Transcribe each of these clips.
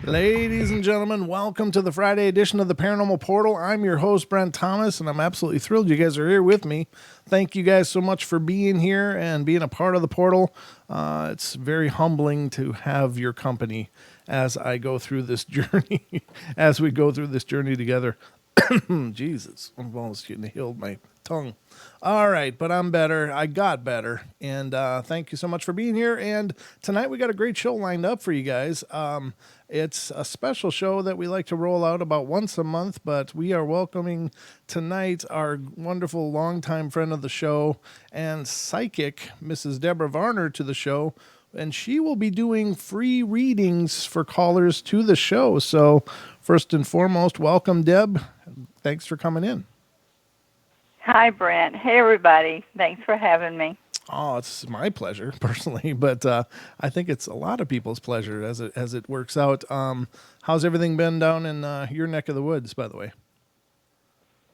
Ladies and gentlemen, welcome to the Friday edition of the Paranormal Portal. I'm your host, Brent Thomas, and I'm absolutely thrilled you guys are here with me. Thank you guys so much for being here and being a part of the portal. It's very humbling to have your company as I go through this journey, as we go through this journey together. Jesus, I'm almost getting healed my tongue. All right, but I'm better. I got better. And thank you so much for being here. And tonight we got a great show lined up for you guys. It's a special show that we like to roll out about once a month, but we are welcoming tonight our wonderful longtime friend of the show and psychic, Mrs. Debra Varner, to the show. And she will be doing free readings for callers to the show. So first and foremost, welcome, Deb. Thanks for coming in. Hi, Brent. Hey, everybody. Thanks for having me. Oh, it's my pleasure personally, but I think it's a lot of people's pleasure as it works out. How's everything been down in your neck of the woods, by the way?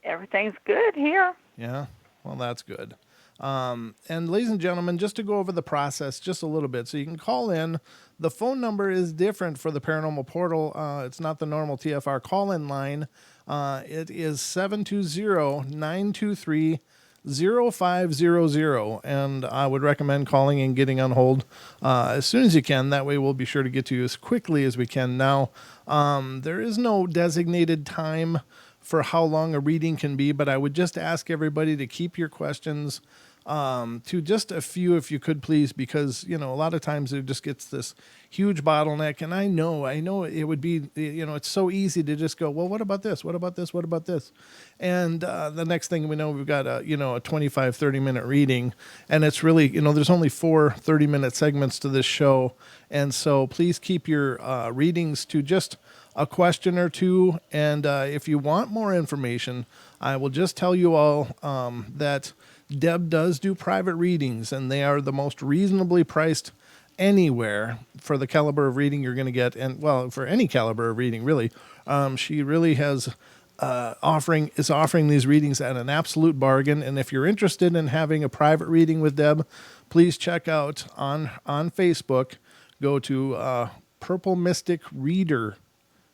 Everything's good here. Yeah, well, that's good. And ladies and gentlemen, just to go over the process just a little bit, so you can call in. The phone number is different for the Paranormal Portal. It's not the normal TFR call-in line. It is 720-923-0500, and I would recommend calling and getting on hold as soon as you can. That way we'll be sure to get to you as quickly as we can. Now, there is no designated time for how long a reading can be, but I would just ask everybody to keep your questions to just a few, if you could, please, because, a lot of times it just gets this huge bottleneck. And I know it would be, it's so easy to just go, well, what about this? What about this? What about this? And the next thing we know, we've got a 25, 30-minute reading. And it's really, there's only 4 30-minute segments to this show. And so please keep your readings to just a question or two. And if you want more information, I will just tell you all that Deb does do private readings, and they are the most reasonably priced anywhere for the caliber of reading you're going to get. And, well, for any caliber of reading, really. She really has offering these readings at an absolute bargain. And if you're interested in having a private reading with Deb, please check out on Facebook. Go to Purple Mystic Reader.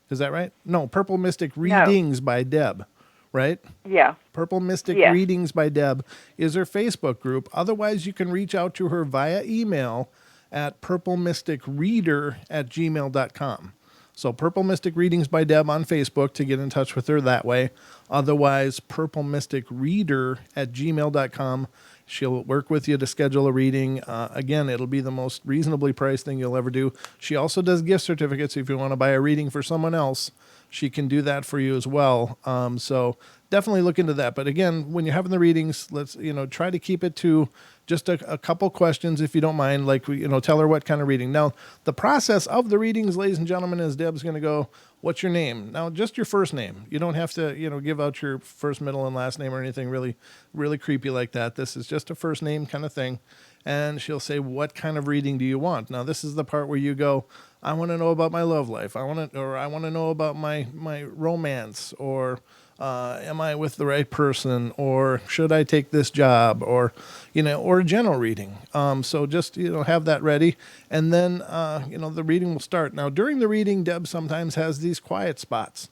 Is that right? No, Purple Mystic Readings by Deb, right? Yeah. Purple Mystic Readings by Deb is her Facebook group. Otherwise, you can reach out to her via email at purplemysticreader@gmail.com. So Purple Mystic Readings by Deb on Facebook to get in touch with her that way. Otherwise, purplemysticreader@gmail.com. She'll work with you to schedule a reading. Again, it'll be the most reasonably priced thing you'll ever do. She also does gift certificates. If you want to buy a reading for someone else, she can do that for you as well. So definitely look into that. But again, when you're having the readings, let's, try to keep it to just a couple questions, if you don't mind, like, tell her what kind of reading. Now, the process of the readings, ladies and gentlemen, is Deb's going to go, what's your name? Now, just your first name. You don't have to, give out your first, middle, and last name or anything really, really creepy like that. This is just a first name kind of thing. And she'll say, what kind of reading do you want? Now, this is the part where you go, I want to know about my love life. I want to know about my romance, or am I with the right person, or should I take this job, or a general reading. So just have that ready, and then the reading will start. Now, during the reading, Deb sometimes has these quiet spots,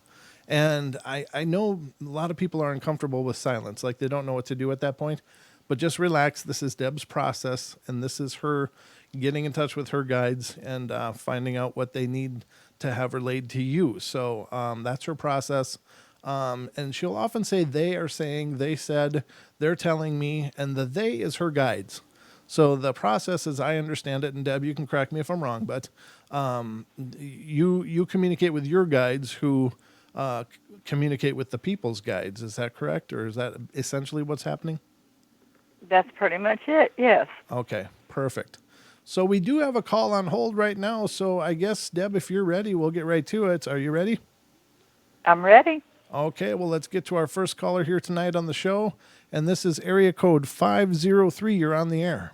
and I know a lot of people are uncomfortable with silence, like they don't know what to do at that point. But just relax. This is Deb's process, and this is her getting in touch with her guides and finding out what they need to have relayed to you. So that's her process. And she'll often say they are saying, they said, they're telling me, and the they is her guides. So the process, as I understand it, and Deb, you can correct me if I'm wrong, but you communicate with your guides who communicate with the people's guides. Is that correct? Or is that essentially what's happening? That's pretty much it, yes. Okay, perfect. So we do have a call on hold right now. So I guess, Deb, if you're ready, we'll get right to it. Are you ready? I'm ready. Okay, well, let's get to our first caller here tonight on the show. And this is area code 503. You're on the air.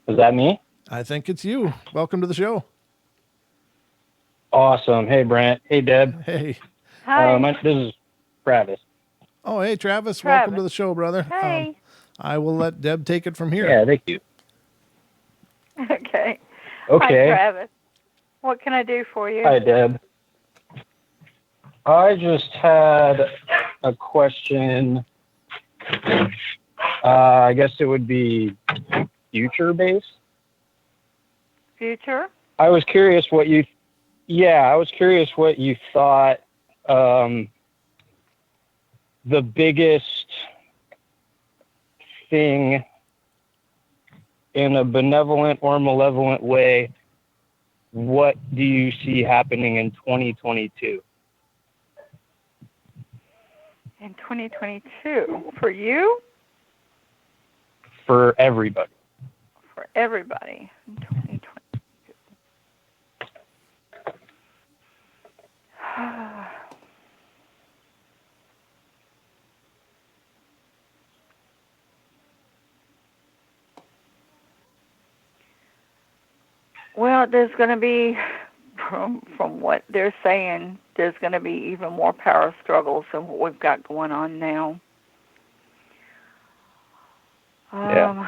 Is that me? I think it's you. Welcome to the show. Awesome. Hey, Brent. Hey, Deb. Hey. Hi. This is Travis. Oh, hey, Travis. Welcome to the show, brother. Hey. I will let Deb take it from here. Yeah, thank you. Okay. Okay. Hi, Travis. What can I do for you? Hi, Deb. I just had a question. I guess it would be future-based. Future? I was curious what you thought the biggest thing in a benevolent or malevolent way, what do you see happening in 2022? In 2022. For you? For everybody. For everybody. In 2022. Well, there's going to be, from what they're saying, there's going to be even more power struggles than what we've got going on now. Yeah.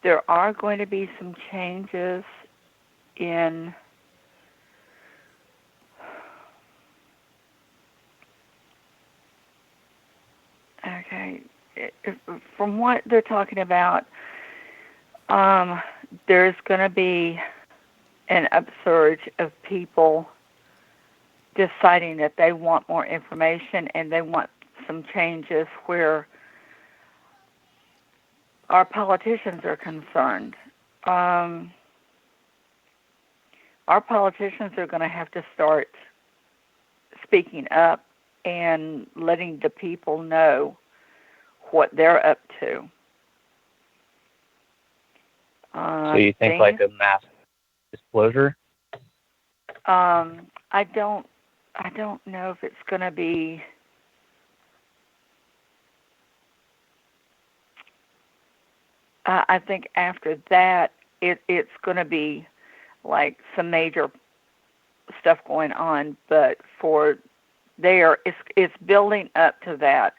There are going to be some changes in from what they're talking about, there's going to be an upsurge of people deciding that they want more information and they want some changes where our politicians are concerned. Our politicians are going to have to start speaking up and letting the people know what they're up to. So you think like a mass disclosure? I don't know if it's going to be. I think after that, it's going to be like some major stuff going on. But for there, it's building up to that.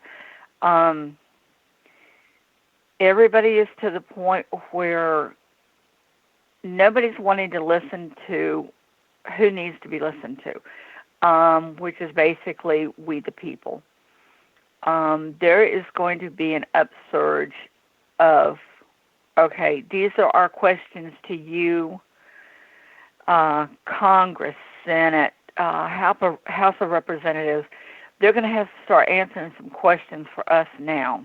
Everybody is to the point where nobody's wanting to listen to who needs to be listened to, which is basically we the people. There is going to be an upsurge of, okay, these are our questions to you, Congress, Senate, House of Representatives. They're going to have to start answering some questions for us now.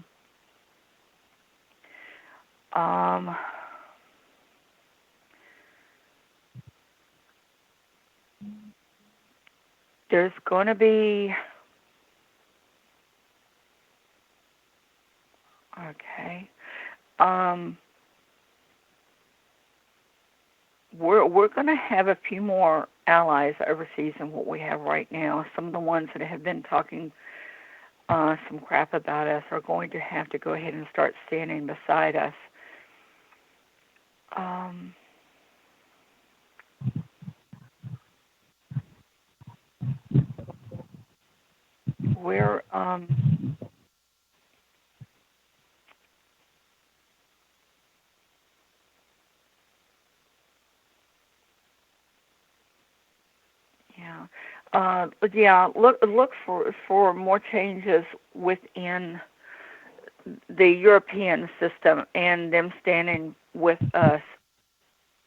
There's going to be, okay, we're going to have a few more allies overseas than what we have right now. Some of the ones that have been talking some crap about us are going to have to go ahead and start standing beside us. We're look for more changes within the European system and them standing with us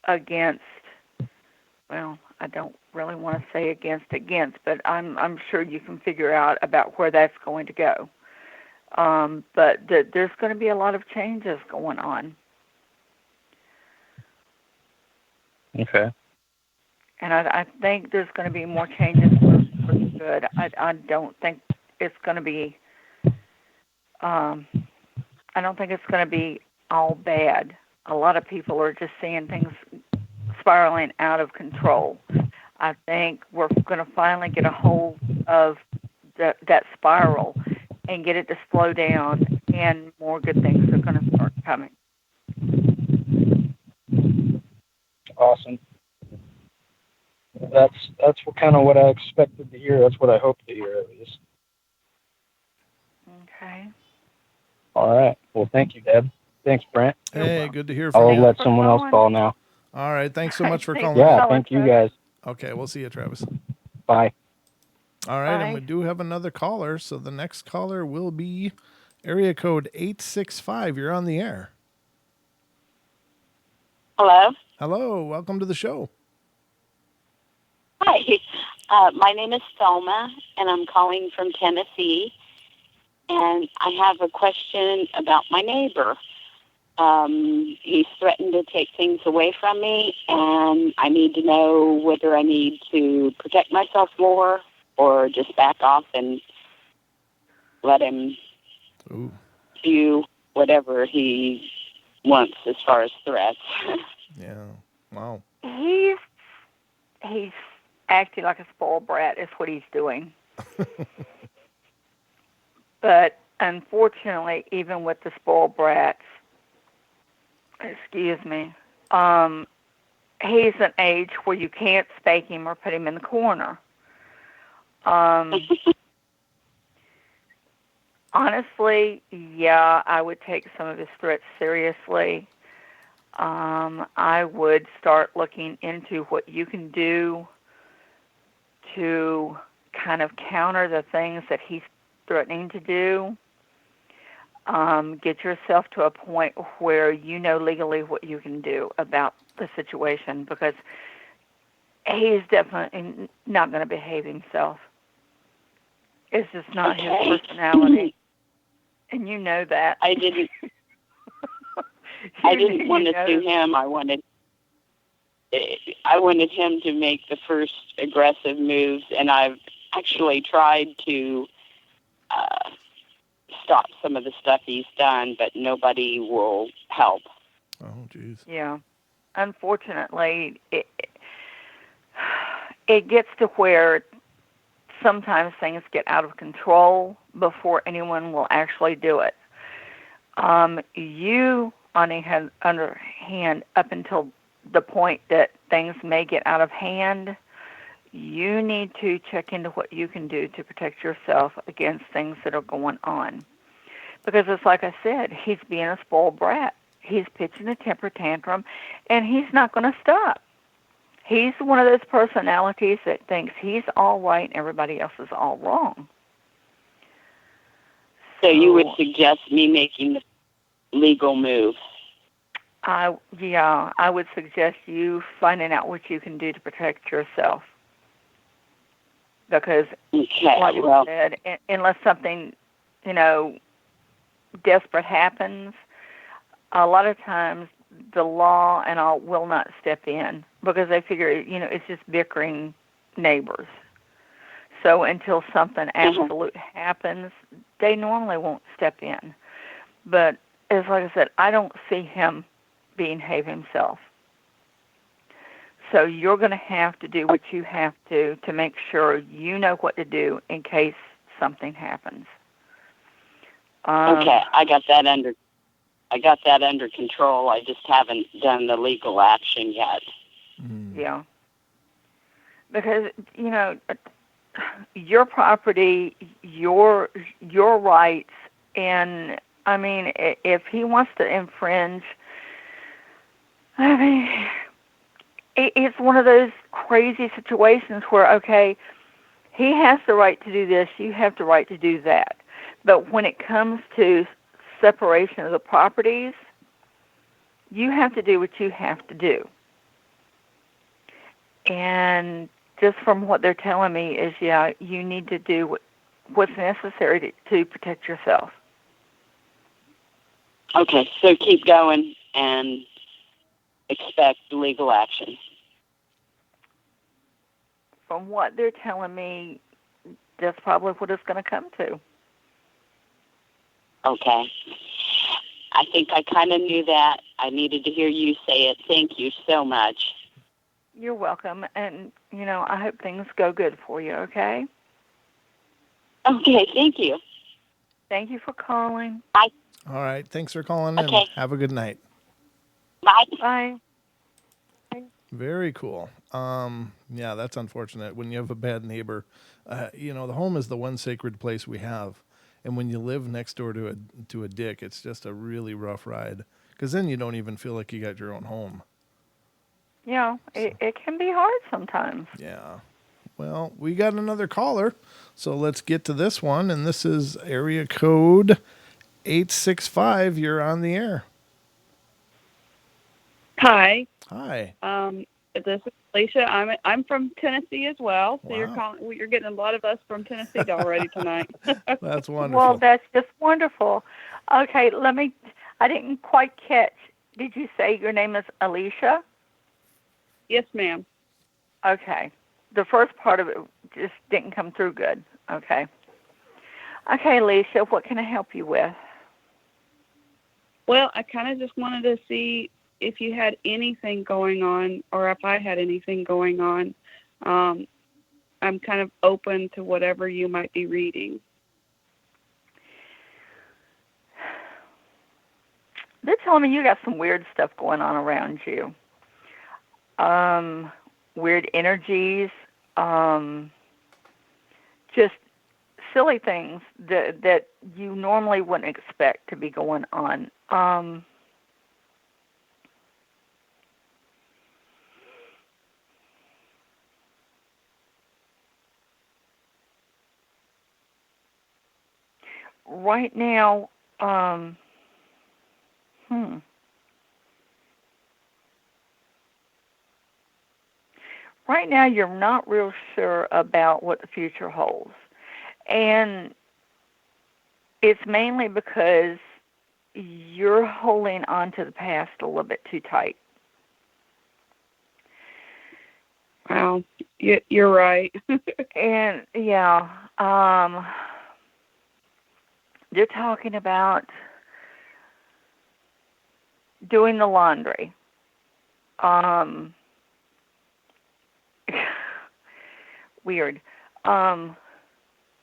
against. Well, I don't really want to say against, but I'm sure you can figure out about where that's going to go. But there's going to be a lot of changes going on. Okay. And I think there's going to be more changes for the good. I don't think it's going to be. I don't think it's going to be all bad. A lot of people are just seeing things spiraling out of control. I think we're going to finally get a hold of that spiral and get it to slow down, and more good things are going to start coming. Awesome. That's kind of what I expected to hear. That's what I hoped to hear, at least. Okay. All right. Well, thank you, Deb. Thanks, Brent. Hey, good to hear from I'll you. Thanks let for someone else calling. call now. All right. Thanks so much for Thanks calling for Yeah, in. calling, thank you Travis. guys. Okay, we'll see you, Travis. Bye. All right, and we Bye. do have another caller. So the next caller will be area code 865. You're on the air. Hello. Hello, welcome to the show. Hi. My name is Thelma, and I'm calling from Tennessee. And I have a question about my neighbor. He's threatened to take things away from me, and I need to know whether I need to protect myself more or just back off and let him Ooh, do whatever he wants as far as threats. yeah. Wow. He's acting like a spoiled brat is what he's doing. But unfortunately, even with the spoiled brats, excuse me, he's an age where you can't spank him or put him in the corner. Honestly, yeah, I would take some of his threats seriously. I would start looking into what you can do to kind of counter the things that he's threatening to do. Get yourself to a point where you know legally what you can do about the situation, because he's definitely not going to behave himself. It's just not his personality, and you know that. I didn't want to sue him. I wanted him to make the first aggressive moves, and I've actually tried to stop some of the stuff he's done, but nobody will help. Oh, geez. Yeah. Unfortunately, it gets to where sometimes things get out of control before anyone will actually do it. You, on the other hand, up until the point that things may get out of hand, you need to check into what you can do to protect yourself against things that are going on. Because it's like I said, he's being a spoiled brat. He's pitching a temper tantrum, and he's not going to stop. He's one of those personalities that thinks he's all right and everybody else is all wrong. So you would suggest me making the legal move? I would suggest you finding out what you can do to protect yourself. Because, like I said, unless something, desperate happens, a lot of times the law and all will not step in because they figure, it's just bickering neighbors. So until something absolute happens, they normally won't step in. But as like I said, I don't see him behave himself. So you're going to have to do what you have to make sure you know what to do in case something happens. Okay, I got that under control. I just haven't done the legal action yet. Yeah. Because, your property, your rights, and I mean, if he wants to infringe, I mean, it's one of those crazy situations where, okay, he has the right to do this, you have the right to do that. But when it comes to separation of the properties, you have to do what you have to do. And just from what they're telling me is, yeah, you need to do what's necessary to protect yourself. Okay, so keep going and expect legal action. From what they're telling me, that's probably what it's going to come to. Okay. I think I kind of knew that. I needed to hear you say it. Thank you so much. You're welcome. And, I hope things go good for you, okay? Okay, thank you. Thank you for calling. Bye. All right. Thanks for calling in. Have a good night. Bye. Bye. Very cool. Yeah, that's unfortunate when you have a bad neighbor. The home is the one sacred place we have. And when you live next door to a dick, it's just a really rough ride. Because then you don't even feel like you got your own home. Yeah, it can be hard sometimes. Yeah. Well, we got another caller, so let's get to this one. And this is area code 865. You're on the air. Hi, Hi. this is Alicia. I'm from Tennessee as well. So Wow. you're getting a lot of us from Tennessee already tonight. That's wonderful. Well, that's just wonderful. Okay, I didn't quite catch. Did you say your name is Alicia? Yes, ma'am. Okay. The first part of it just didn't come through good. Okay. Okay, Alicia, what can I help you with? Well, I kind of just wanted to see if you had anything going on, or if I had anything going on. I'm kind of open to whatever you might be reading. They're telling me you got some weird stuff going on around you. Weird energies, just silly things that you normally wouldn't expect to be going on. Right now, right now you're not real sure about what the future holds. And it's mainly because you're holding on to the past a little bit too tight. Wow, you're right. And yeah, they're talking about doing the laundry. Weird.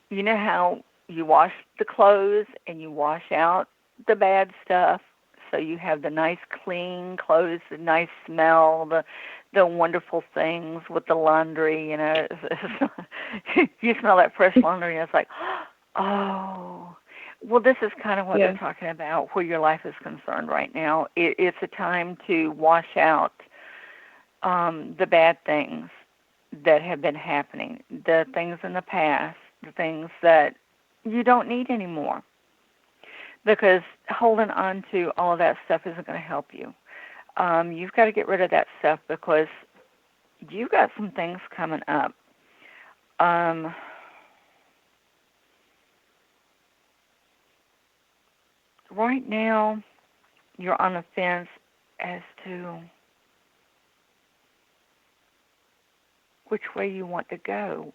You know how you wash the clothes and you wash out the bad stuff, so you have the nice clean clothes, the nice smell, the wonderful things with the laundry. You know, you smell that fresh laundry, and it's like, oh. Well, this is kind of what they're talking about where your life is concerned right now. It's a time to wash out the bad things that have been happening, the things in the past, the things that you don't need anymore. Because holding on to all of that stuff isn't going to help you. You've got to get rid of that stuff because you've got some things coming up. Right now, you're on the fence as to which way you want to go.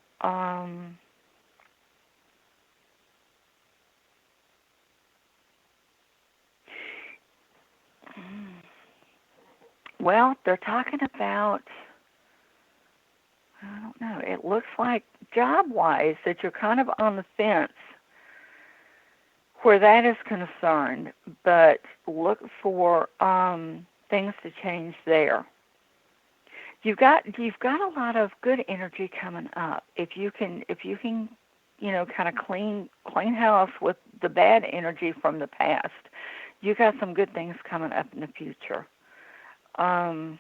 Well, they're talking about, I don't know, it looks like job-wise that you're kind of on the fence where that is concerned, but look for things to change there. You've got a lot of good energy coming up. If you can, you know, kind of clean house with the bad energy from the past, you got some good things coming up in the future. They're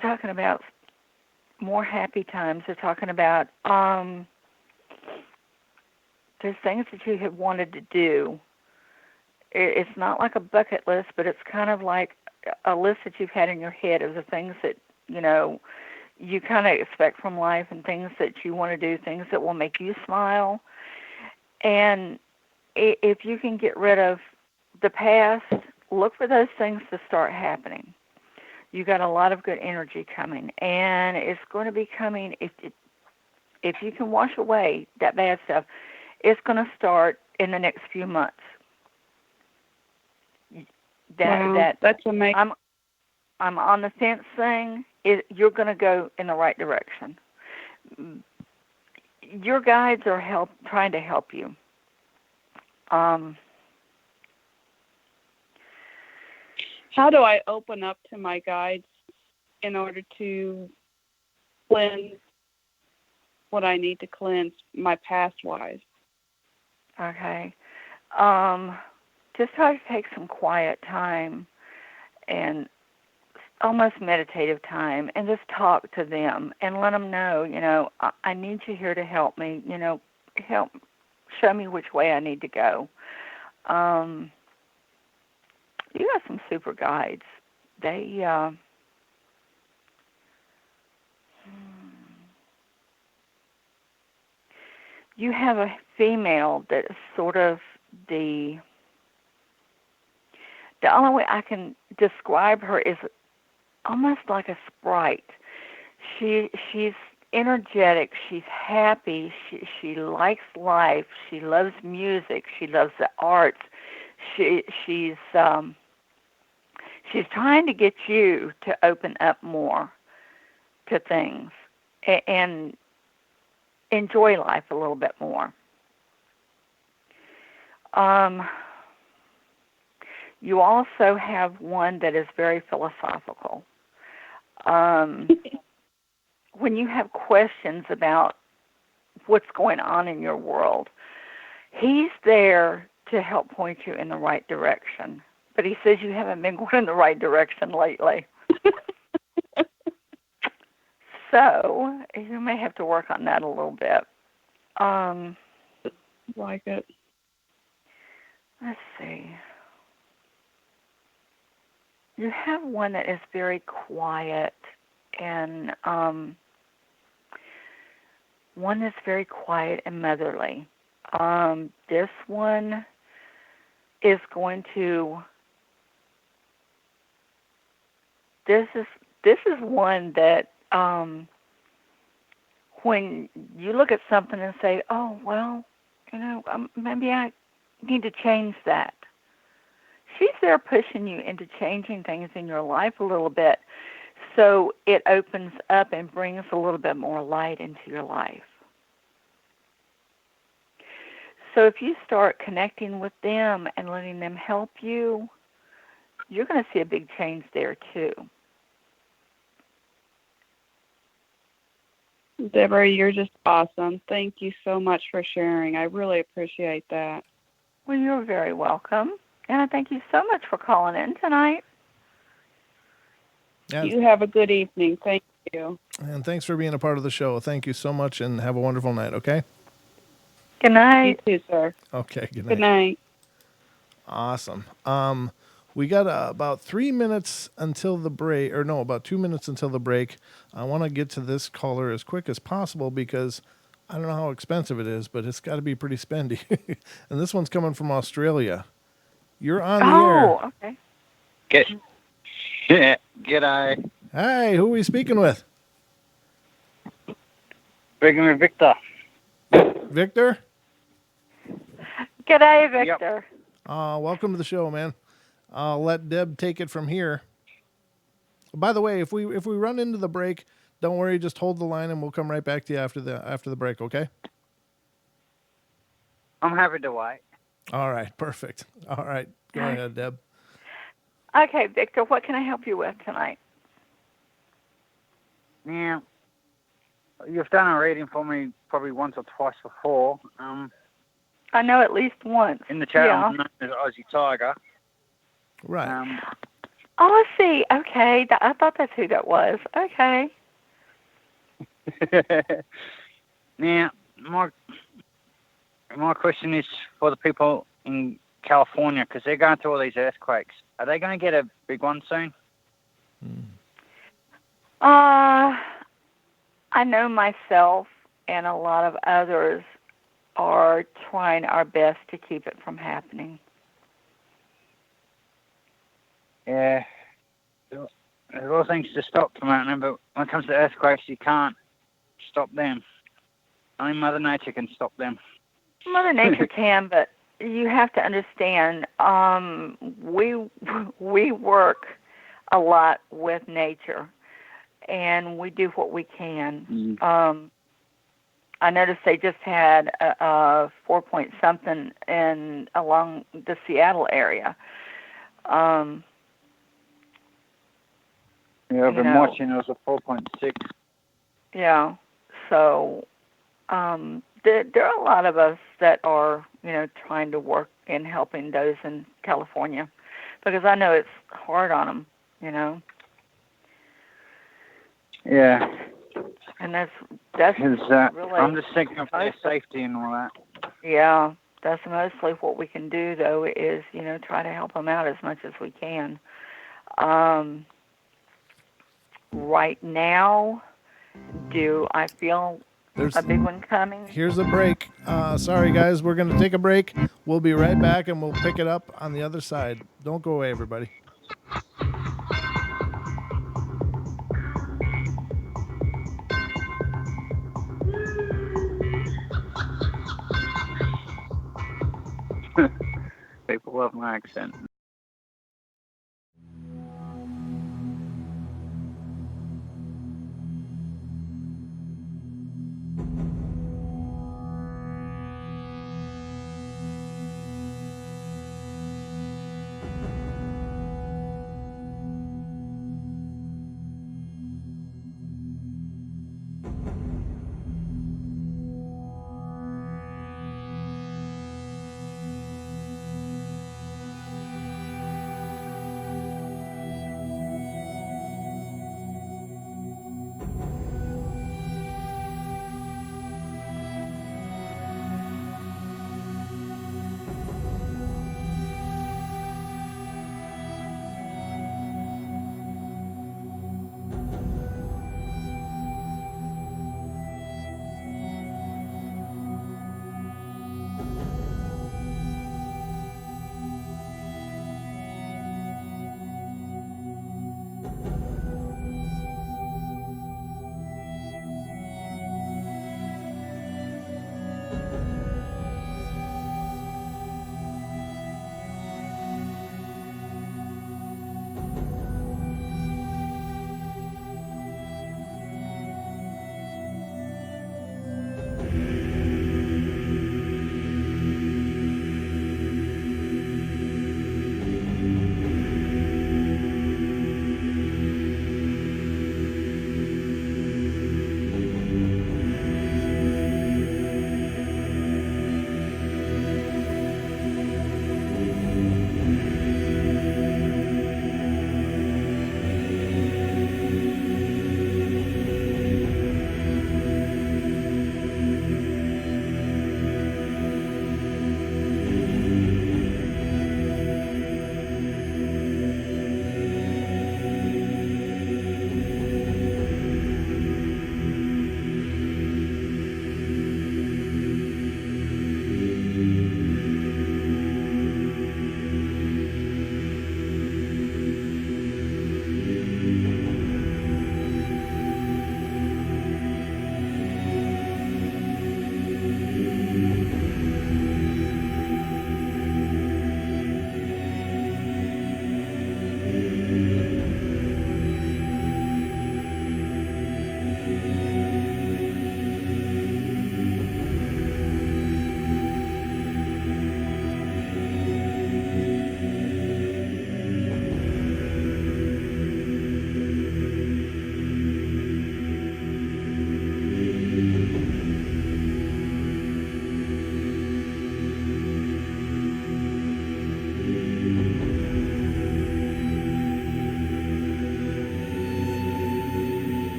talking about more happy times. They're talking about there's things that you have wanted to do. It's not like a bucket list, but it's kind of like a list that you've had in your head of the things that, you know, you kind of expect from life and things that you want to do, things that will make you smile. And if you can get rid of the past, look for those things to start happening. You got a lot of good energy coming, and it's going to be coming if you can wash away that bad stuff. It's going to start in the next few months. That's amazing. I'm on the fence thing. You're going to go in the right direction. Your guides are trying to help you. How do I open up to my guides? in order to cleanse what I need to cleanse my past-wise. Okay. Just try to take some quiet time and almost meditative time and just talk to them and let them know, I need you here to help me, help show me which way I need to go. You got some super guides. They, you have a female that is sort of the only way I can describe her is almost like a sprite. She's energetic. She's happy. She likes life. She loves music. She loves the arts. She's trying to get you to open up more to things and enjoy life a little bit more. You also have one that is very philosophical. When you have questions about what's going on in your world, he's there to help point you in the right direction. But he says you haven't been going in the right direction lately. So you may have to work on that a little bit. Like it. Let's see. You have one that is very quiet and one that's very quiet and motherly. This one is going to. This is one that when you look at something and say, "Oh well, maybe I need to change that." She's there pushing you into changing things in your life a little bit, so it opens up and brings a little bit more light into your life. So if you start connecting with them and letting them help you, you're going to see a big change there too. Debra, you're just awesome. Thank you so much for sharing. I really appreciate that. Well, you're very welcome. And I thank you so much for calling in tonight. Yeah. You have a good evening. Thank you. And thanks for being a part of the show. Thank you so much, and have a wonderful night, okay? Good night. You too, sir. Okay, good night. Good night. Awesome. We got about 3 minutes until the break, or no, about 2 minutes until the break. I want to get to this caller as quick as possible because I don't know how expensive it is, but it's got to be pretty spendy. And this one's coming from Australia. You're on the air. Oh, okay. G'day. Hi, who are we speaking with? Speaking with Victor. Victor? G'day, Victor. Welcome to the show, man. I'll let Deb take it from here. By the way, if we run into the break, don't worry, just hold the line and we'll come right back to you after the break, okay? I'm happy to wait. All right, perfect. All right, go ahead, Deb. Okay, Victor, what can I help you with tonight? Now, you've done a reading for me probably once or twice before. I know at least once. In the chat, Yeah. I'm known as Aussie Tiger. Right. Oh, I see. Okay, I thought that's who that was. Okay. Now, my question is for the people in California, because they're going through all these earthquakes. Are they going to get a big one soon? I know myself and a lot of others are trying our best to keep it from happening. Yeah. There's a lot of things to stop from happening, but when it comes to earthquakes, you can't stop them. Only Mother Nature can stop them. Mother Nature can, but you have to understand, we work a lot with nature, and we do what we can. I noticed they just had a 4 something along the Seattle area. Yeah, I've You been know. watching. It was a 4.6. Yeah. So there are a lot of us that are, trying to work in helping those in California, because I know it's hard on them. Yeah. And that's 'Cause, really I'm just thinking of their most safety and all that. yeah. That's mostly what we can do, though, is try to help them out as much as we can. Right now, do I feel There's a big one coming? Here's a break. Sorry, guys. We're going to take a break. We'll be right back, and we'll pick it up on the other side. Don't go away, everybody. People love my accent.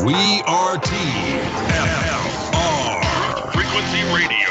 We are TFR Frequency Radio.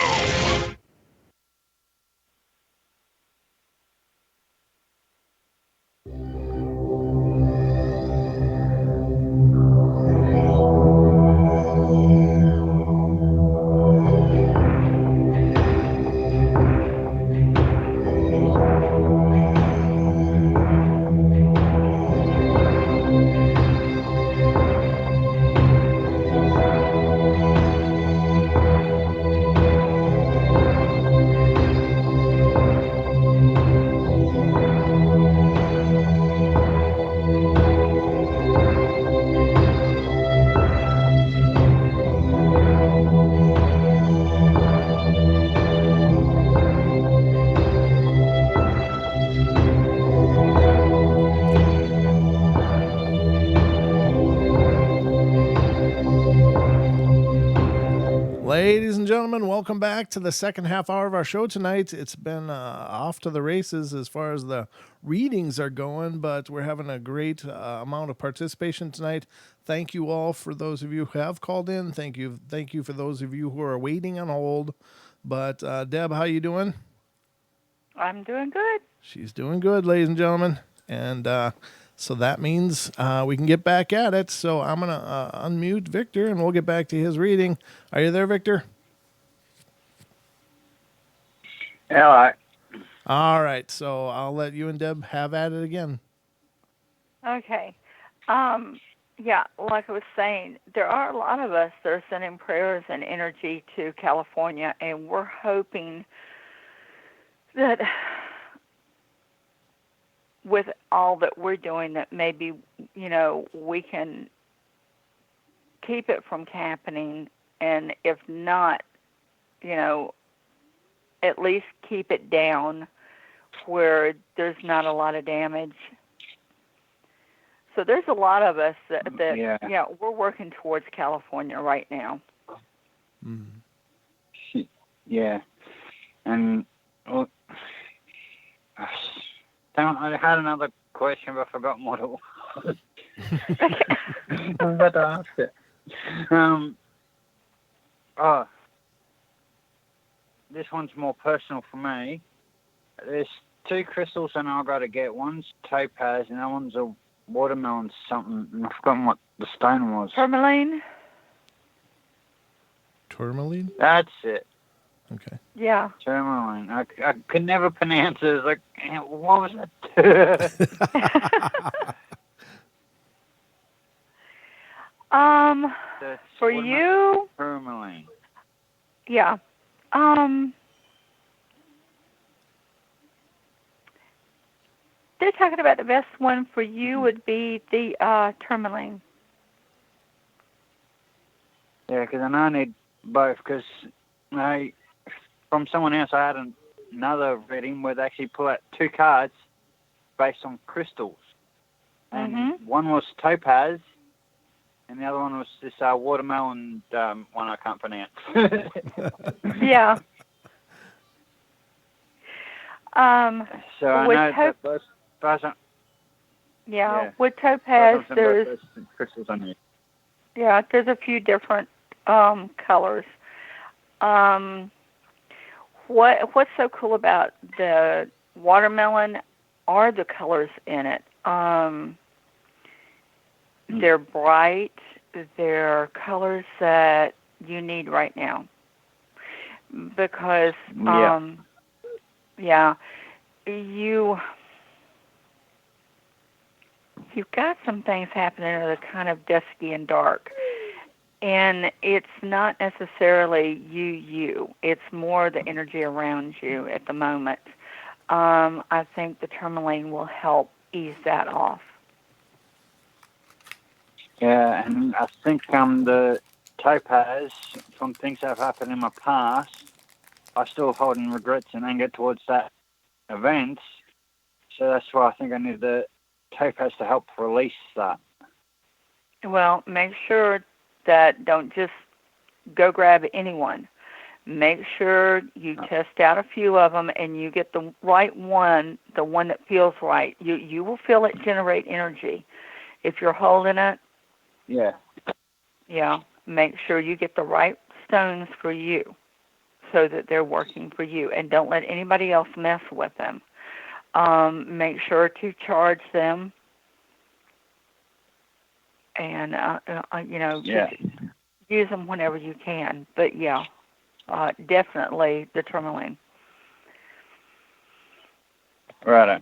Ladies and gentlemen, welcome back to the second half hour of our show tonight. It's been off to the races as far as the readings are going, but we're having a great amount of participation tonight. Thank you all for those of you who have called in. Thank you for those of you who are waiting on hold. But Deb, how you doing? I'm doing good. She's doing good, ladies and gentlemen. And so that means we can get back at it. So I'm going to unmute Victor and we'll get back to his reading. Are you there, Victor? Hello. All right. So I'll let you and Deb have at it again. Okay. Yeah, like I was saying, there are a lot of us that are sending prayers and energy to California, and we're hoping that with all that we're doing, that maybe, we can keep it from happening, and if not, at least keep it down where there's not a lot of damage. So there's a lot of us that we're working towards California right now. Mm-hmm. Yeah. And I had another question, but I forgot what it was. I'm about to ask it. This one's more personal for me. There's two crystals and I've got to get. One's topaz and that one's a watermelon something. And I've forgotten what the stone was. Tourmaline? Tourmaline? That's it. Okay. Yeah. Tourmaline. I could never pronounce it. It's like, what was that? For you? Tourmaline. Yeah. They're talking about the best one for you would be the tourmaline. Yeah, because I know I need both. Because from someone else, I had another reading where they actually pull out two cards based on crystals, and one was topaz, and the other one was this watermelon one I can't pronounce. Yeah. So I know that those with topaz, there's crystals on here. Yeah, there's a few different colors. What's so cool about the watermelon are the colors in it. They're bright. They're colors that you need right now. Because you've got some things happening that are kind of dusky and dark. And it's not necessarily you. It's more the energy around you at the moment. I think the tourmaline will help ease that off. Yeah, and I think the topaz, from things that have happened in my past, I'm still holding regrets and anger towards that event. So that's why I think I need the topaz to help release that. Well, make sure that don't just go grab anyone. Make sure you test out a few of them and you get the right one, the one that feels right. You will feel it generate energy. If you're holding it, make sure you get the right stones for you so that they're working for you. And don't let anybody else mess with them. Make sure to charge them. And, use them whenever you can. But, definitely the tourmaline. Right.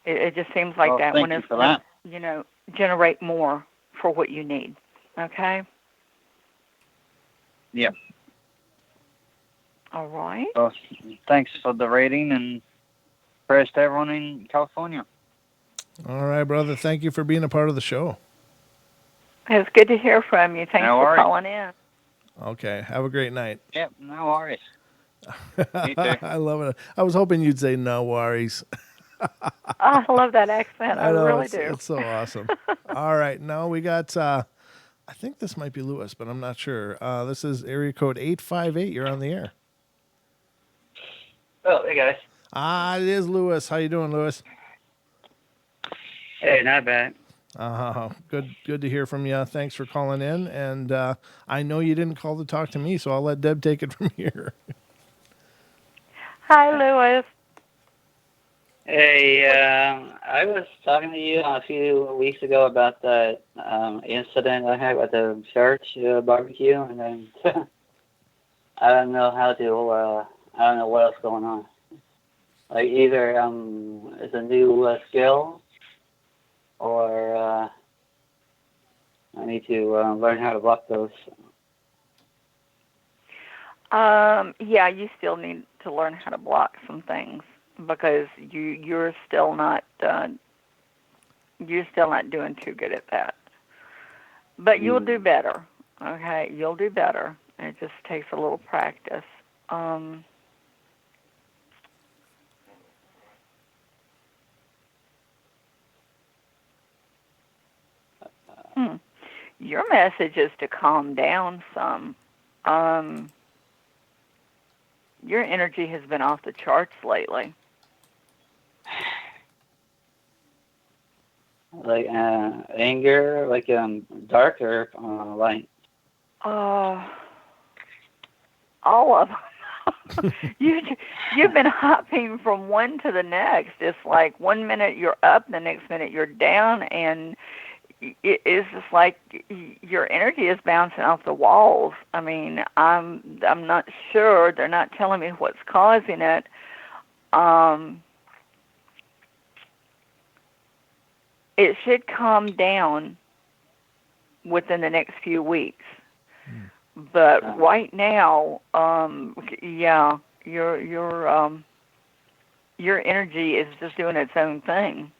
It just seems like that one is going to, generate more for what you need. Okay? Yep. All right. Well, thanks for the reading and prayers to everyone in California. All right, brother. Thank you for being a part of the show. It was good to hear from you. Thanks for calling in. Okay. Have a great night. Yep. No worries. You too. I love it. I was hoping you'd say no worries. I love that accent. I know, really do. It's so awesome. All right. Now we got I think this might be Lewis, but I'm not sure. This is area code 858. You're on the air. Oh, hey guys. It is Lewis. How you doing, Lewis? Hey, not bad. Good to hear from you. Thanks for calling in. And I know you didn't call to talk to me, so I'll let Deb take it from here. Hi, Lewis. Hey, I was talking to you a few weeks ago about the incident I had with the church barbecue, and then I don't know how to. I don't know what else going on. Like either it's a new skill, or I need to learn how to block those. Yeah, you still need to learn how to block some things because you're still not doing too good at that. But you'll do better. Okay, you'll do better. It just takes a little practice. Your message is to calm down some. Your energy has been off the charts lately. Like anger, like dark or light. All of them. You've been hopping from one to the next. It's like 1 minute you're up, the next minute you're down, and it's just like your energy is bouncing off the walls. I mean, I'm not sure. They're not telling me what's causing it. It should calm down within the next few weeks. But right now, yeah, your energy is just doing its own thing.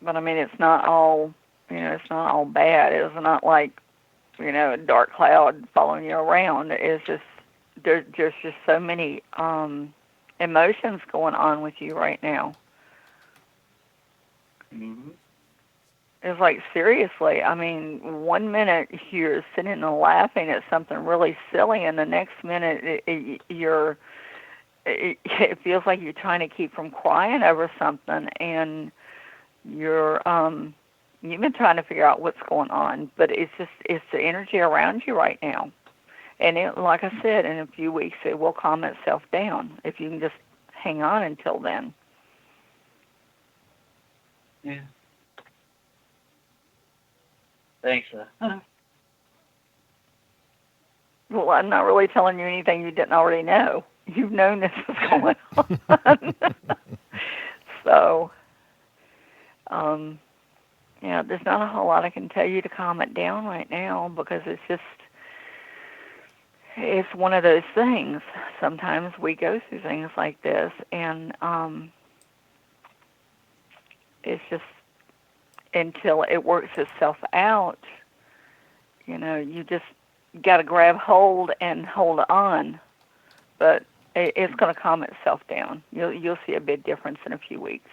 But I mean, it's not all bad. It's not like, a dark cloud following you around. It's just there's just so many emotions going on with you right now. Mm-hmm. It's like, seriously, I mean, 1 minute you're sitting and laughing at something really silly, and the next minute it feels like you're trying to keep from crying over something, and you've been trying to figure out what's going on, but it's the energy around you right now. And like I said, in a few weeks it will calm itself down if you can just hang on until then. Yeah. Thanks. Well, I'm not really telling you anything you didn't already know. You've known this was going on. So, there's not a whole lot I can tell you to calm it down right now because it's one of those things. Sometimes we go through things like this, and it's just until it works itself out, you just got to grab hold and hold on. But it's going to calm itself down. You'll see a big difference in a few weeks.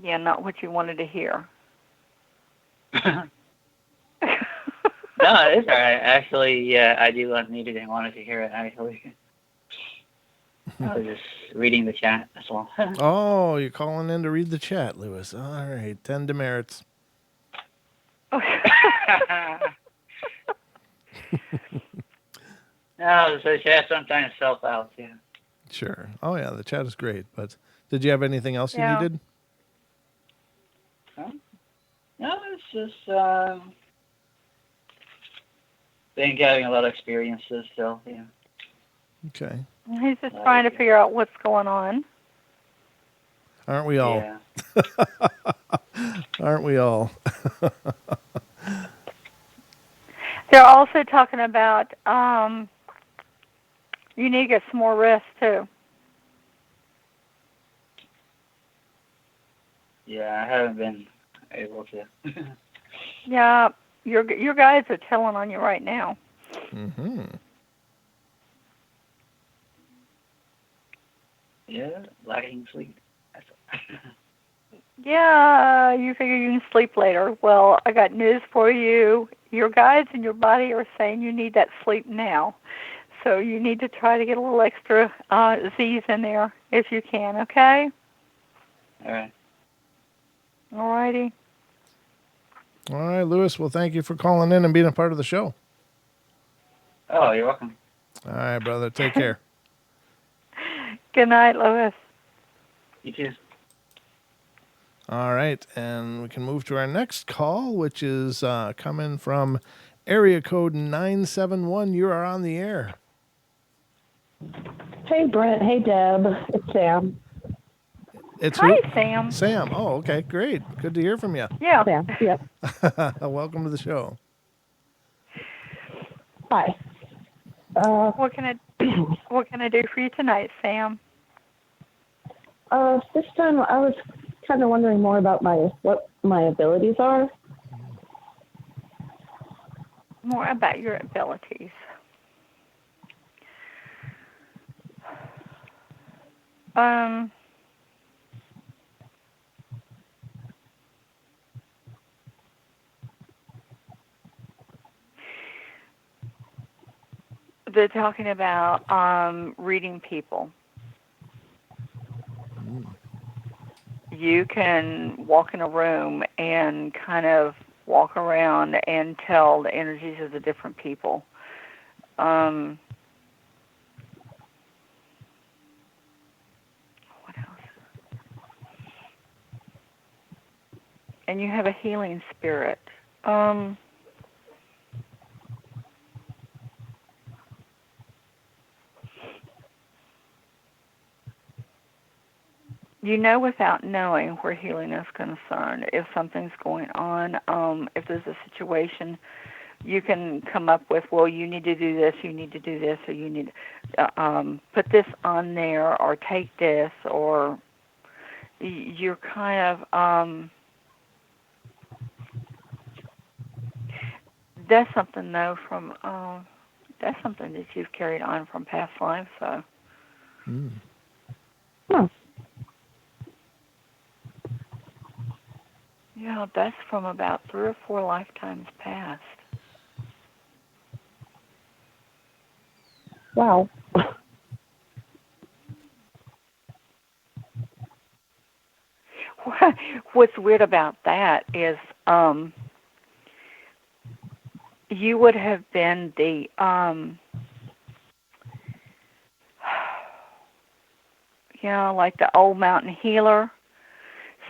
Yeah, not what you wanted to hear. No, it's all right. Actually, yeah, I do needed and wanted to hear it, actually. I was just reading the chat, that's all. Oh, you're calling in to read the chat, Lewis. All right, 10 demerits. No, the chat sometimes self out, yeah. Sure. Oh, yeah, the chat is great. But did you have anything else you needed? Huh? No, it's just been having a lot of experiences still, yeah. Okay. He's just trying to figure out what's going on. Aren't we all? Yeah. Aren't we all? They're also talking about you need to get some more rest, too. Yeah, I haven't been able to. Yeah, your guys are telling on you right now. Mm-hmm. Yeah, lacking sleep. Yeah, you figure you can sleep later. Well, I got news for you. Your guides and your body are saying you need that sleep now. So you need to try to get a little extra Z's in there if you can, okay? All right. All righty. All right, Lewis. Well, thank you for calling in and being a part of the show. Oh, you're welcome. All right, brother. Take care. Good night, Lois. You too. All right, and we can move to our next call, which is coming from area code 971. You are on the air. Hey, Brent. Hey, Deb. It's Sam. It's Hi, who? Sam. Sam. Oh, okay. Great. Good to hear from you. Yeah. Sam. Yep. Welcome to the show. Hi. What can I do for you tonight, Sam? This time I was kind of wondering more about what my abilities are. More about your abilities. They're talking about reading people. You can walk in a room and kind of walk around and tell the energies of the different people. What else? And you have a healing spirit. You know without knowing where healing is concerned. If something's going on, if there's a situation, you can come up with, well, you need to do this, you need to do this, or you need to put this on there, or take this, or you're kind of, that's something, though, from, that's something that you've carried on from past lives, so. Huh. Yeah, that's from about 3 or 4 lifetimes past. Wow. What's weird about that is you would have been the like the old mountain healer,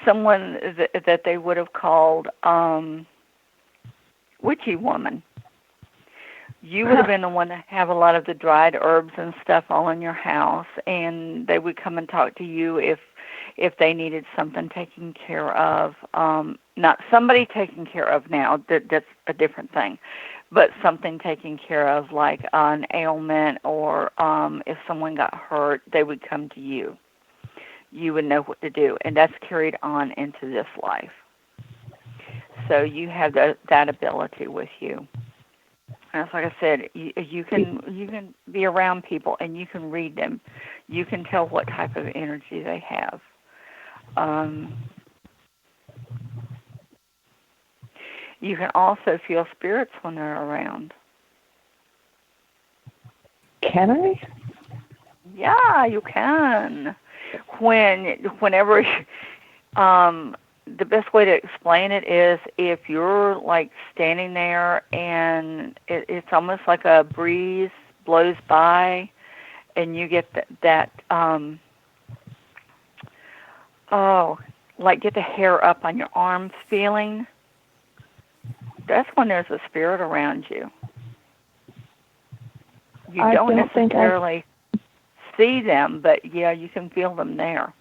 someone that they would have called witchy woman. You would have been the one to have a lot of the dried herbs and stuff all in your house, and they would come and talk to you if they needed something taken care of. Not somebody taken care of now, that's a different thing, but something taken care of, like an ailment, or if someone got hurt, they would come to you. You would know what to do, and that's carried on into this life. So you have that ability with you. And it's like I said, you can be around people and you can read them. You can tell what type of energy they have. You can also feel spirits when they're around. Can I? Yeah, you can. Whenever, the best way to explain it is if you're like standing there and it's almost like a breeze blows by, and you get that like get the hair up on your arms feeling. That's when there's a spirit around you. You don't necessarily see them, but yeah, you can feel them there.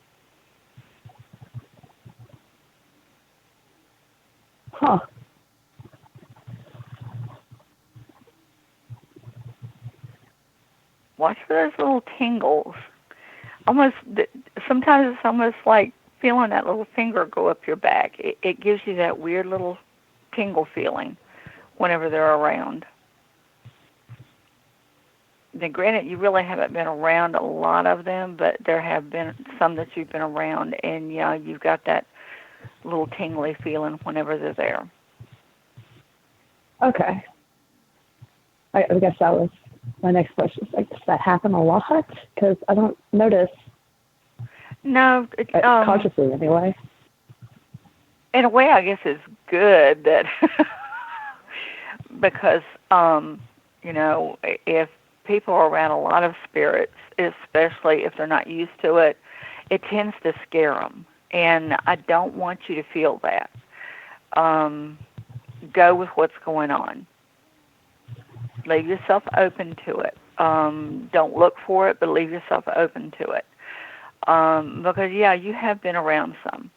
Huh. Watch for those little tingles. Sometimes it's almost like feeling that little finger go up your back. It gives you that weird little tingle feeling whenever they're around. Now, granted, you really haven't been around a lot of them, but there have been some that you've been around, and yeah, you've got that little tingly feeling whenever they're there. Okay. I guess that was my next question. Like, does that happen a lot? Because I don't notice. No, consciously anyway. In a way, I guess it's good that because if people are around a lot of spirits, especially if they're not used to it, it tends to scare them. And I don't want you to feel that. Go with what's going on. Leave yourself open to it. Don't look for it, but leave yourself open to it. Because, yeah, you have been around some.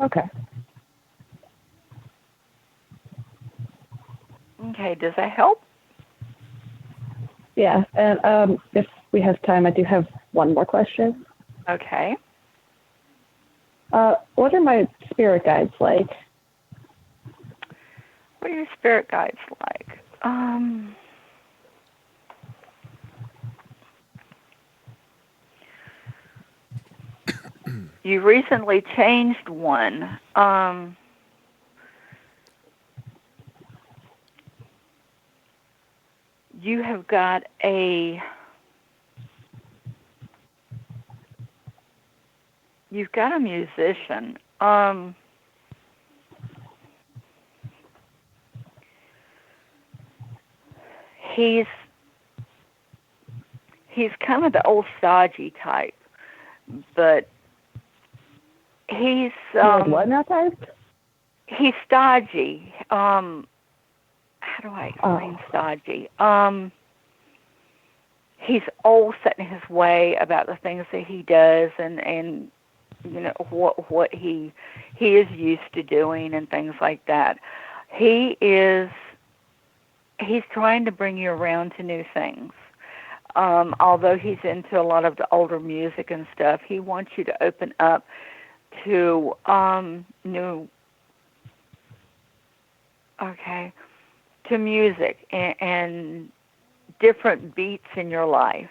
Okay. Okay, does that help? Yeah, and if we have time, I do have one more question. Okay. What are my spirit guides like? What are your spirit guides like? You recently changed one. You have got you've got a musician. He's kind of the old stodgy type, but he's what now type? He's stodgy. How do I explain stodgy? He's old, set in his way about the things that he does, and you know what he is used to doing and things like that. He's trying to bring you around to new things. Although he's into a lot of the older music and stuff, he wants you to open up to to music and different beats in your life.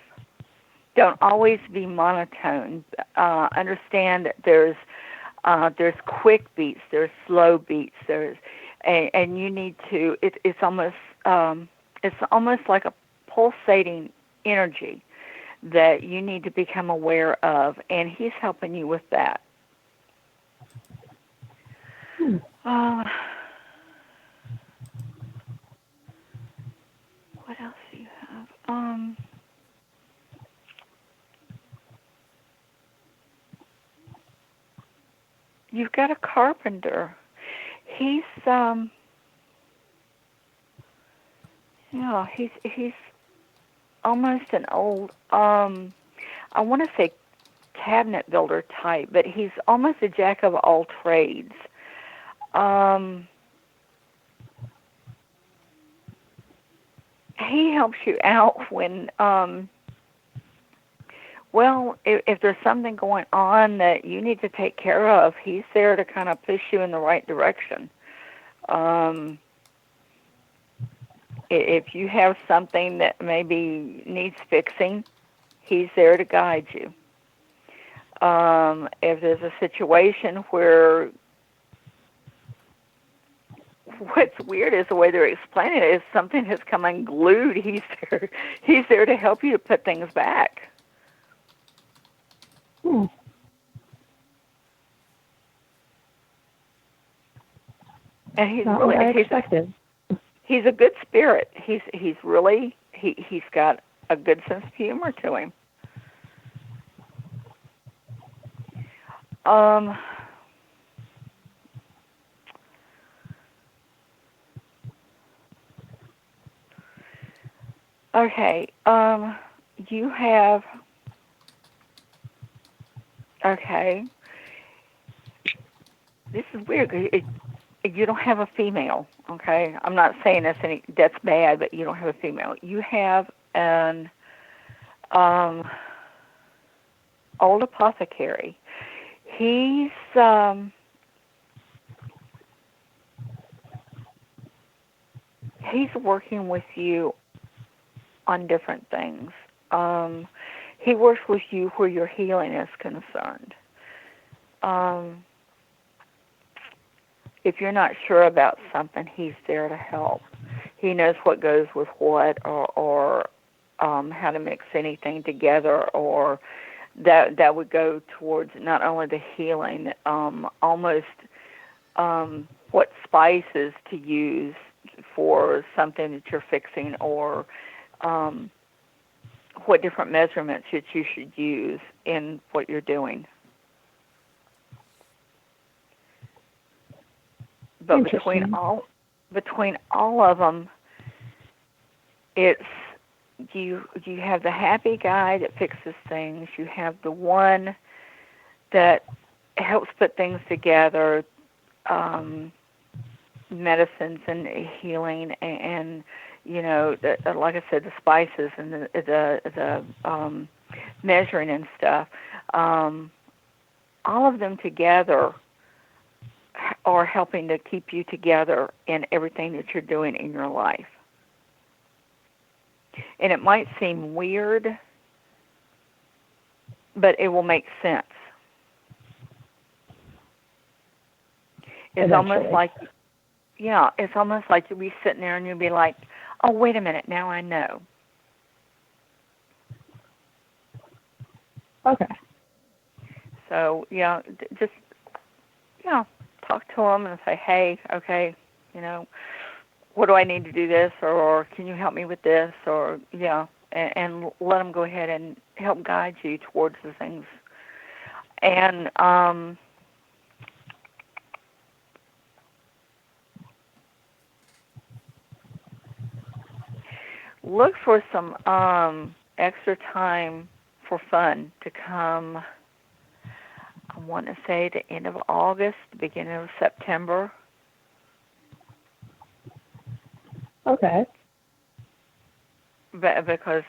Don't always be monotone. Understand that there's quick beats, there's slow beats, and you need to. It's almost like a pulsating energy that you need to become aware of, and he's helping you with that. What else do you have? You've got a carpenter. He's he's almost an old I want to say cabinet builder type, but he's almost a jack of all trades. He helps you out when if there's something going on that you need to take care of, he's there to kind of push you in the right direction. If you have something that maybe needs fixing, he's there to guide you. If there's a situation where what's weird is the way they're explaining it is something has come unglued, he's there to help you to put things back. Hmm. And he's Not really what I expected. He's a good spirit. He's got a good sense of humor to him. Okay. You have. Okay. This is weird. You don't have a female. Okay. I'm not saying that's bad, but you don't have a female. You have an old apothecary. He's he's working with you on different things. He works with you where your healing is concerned. If you're not sure about something, he's there to help. He knows what goes with what, or how to mix anything together, or that would go towards not only the healing, almost what spices to use for something that you're fixing, or what different measurements that you should use in what you're doing. But between all of them, it's you have the happy guy that fixes things. You have the one that helps put things together, medicines and healing, and like I said, the spices and the measuring and stuff. All of them together are helping to keep you together in everything that you're doing in your life. And it might seem weird, but it will make sense. It's almost like, it's almost like you'll be sitting there and you'll be like, oh, wait a minute, now I know. Okay. So, just, talk to them and say, hey, okay, what do I need to do this, or can you help me with this, or, and let them go ahead and help guide you towards the things. And, look for some extra time for fun to come. I want to say the end of August, the beginning of September. Okay. But because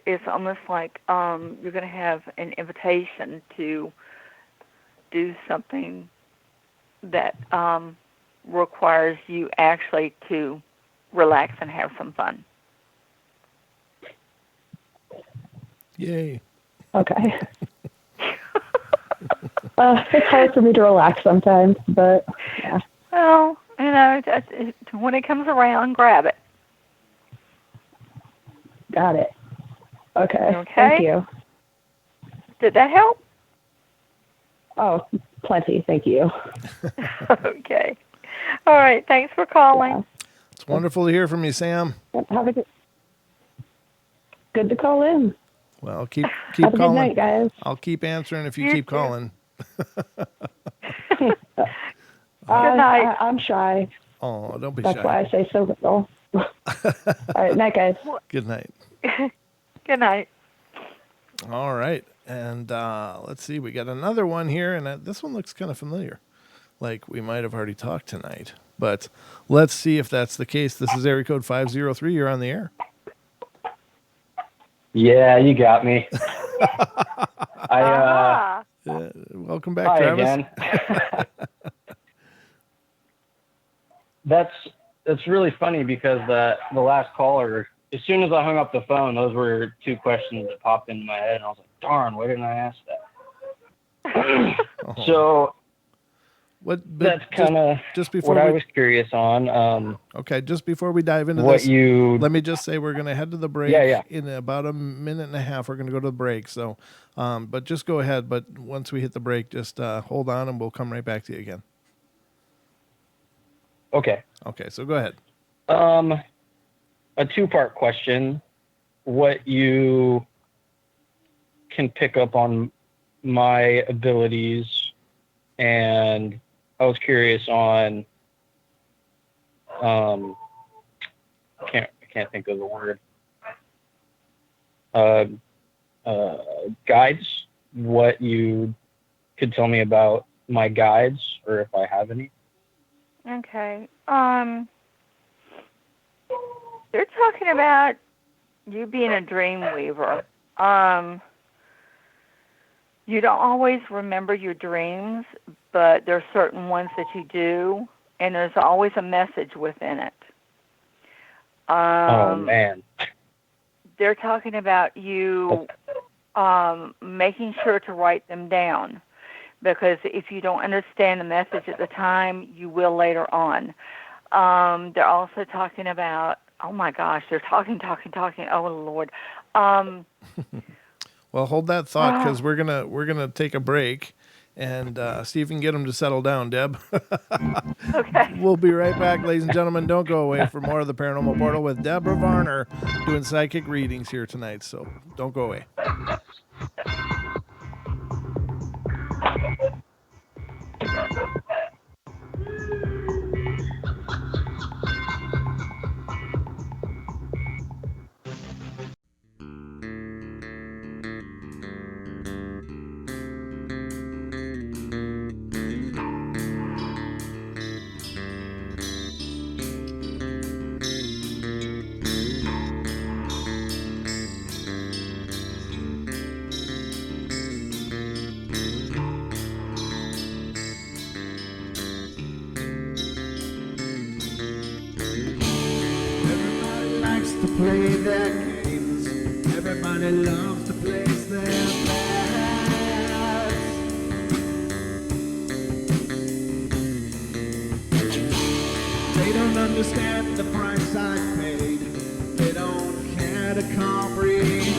it's almost like you're going to have an invitation to do something that requires you actually to relax and have some fun. Yay. Okay. It's hard for me to relax sometimes, but yeah. Well, when it comes around, grab it. Got it. Okay. Okay. Thank you. Did that help? Oh, plenty. Thank you. Okay. All right. Thanks for calling. Yeah. It's wonderful to hear from you, Sam. Have a good to call in. Well, keep Have a calling. good night, guys. I'll keep answering if you You keep too. calling. Good night. I'm shy. Oh, don't be That's shy. why I say so little. All right, night, guys. Good night. Good night. All right. And let's see. We got another one here, and this one looks kind of familiar. Like we might have already talked tonight. But let's see if that's the case. This is area code 503. You're on the air. Yeah, you got me. Welcome back, hi Travis. again. That's really funny because the last caller, as soon as I hung up the phone, those were two questions that popped into my head, and I was like, darn, why didn't I ask that? Oh. So that's kind of just before what I was curious on. Okay, just before we dive into what this, you let me just say we're going to head to the break. Yeah. In about a minute and a half. We're going to go to the break. So, but just go ahead. But once we hit the break, just hold on, and we'll come right back to you again. Okay. Okay, so go ahead. A two-part question. What you can pick up on my abilities, and I was curious on I can't think of the word. Guides. What you could tell me about my guides, or if I have any. Okay. They're talking about you being a dream weaver. You don't always remember your dreams, but there's certain ones that you do, and there's always a message within it. Oh man. They're talking about you making sure to write them down, because if you don't understand the message at the time, you will later on. They're also talking about, oh my gosh, they're talking. Oh Lord. Well, hold that thought, because we're gonna take a break and see if we can get them to settle down, Deb. Okay. We'll be right back, ladies and gentlemen. Don't go away for more of the Paranormal Portal with Debra Varner doing psychic readings here tonight. So don't go away. Everybody likes to play their games. Everybody loves to place their bets. They don't understand the price I paid. They don't care to comprehend.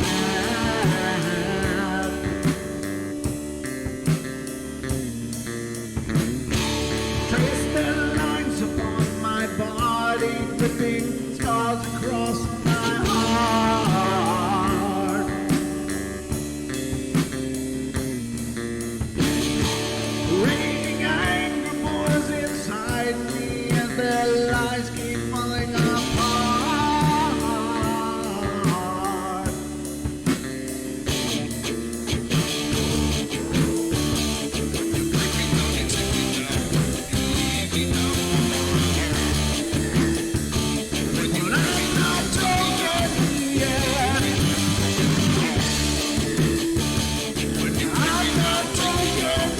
Trace their lines upon my body, dripping scars across my heart. Raging anger pours inside me as their lies keep falling apart. But I'm not broken yet. I'm not broken yet. I'm not broken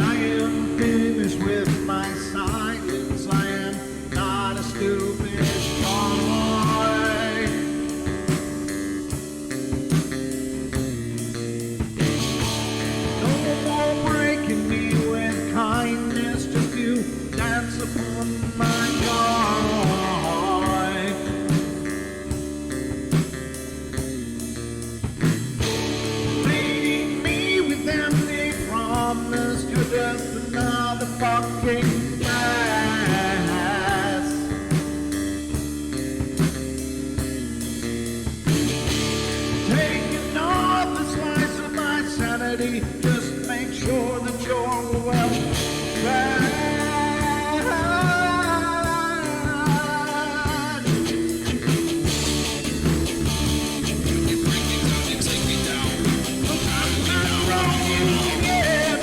I am finished with my silence. I am not a stupid boy. No more breaking me with kindness. Just you dance upon my joy. Leading me with empty promise. You're just another fucking mess. Taking off the slice of my sanity. Just make sure that you're well fed. I'm not broken yet.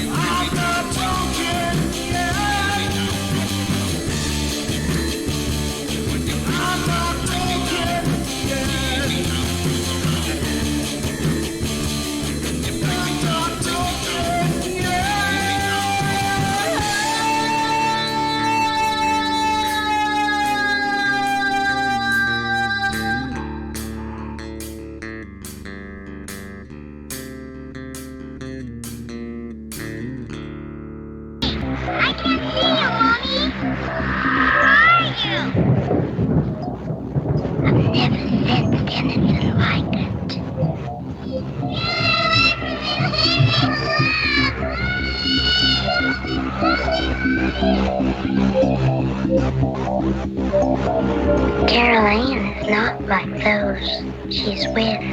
I'm not broken yet. I'm not broken yet. I'm not broken I can't see you, Mommy. Where are you? I've never sensed anything like it. Caroline is not like those she's with.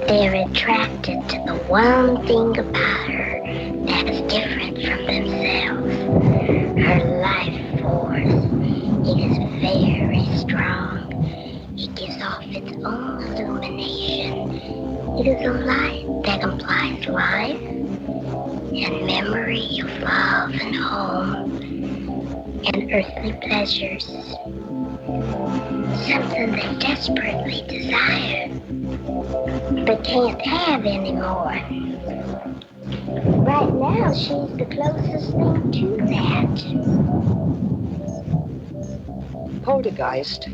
They're attracted to the one thing about her that is different from themselves. Her life force, it is very strong. It gives off its own illumination. It is a light that implies life and memory of love and home and earthly pleasures. Something they desperately desire, but can't have anymore. Right now, she's the closest thing to that. Poltergeists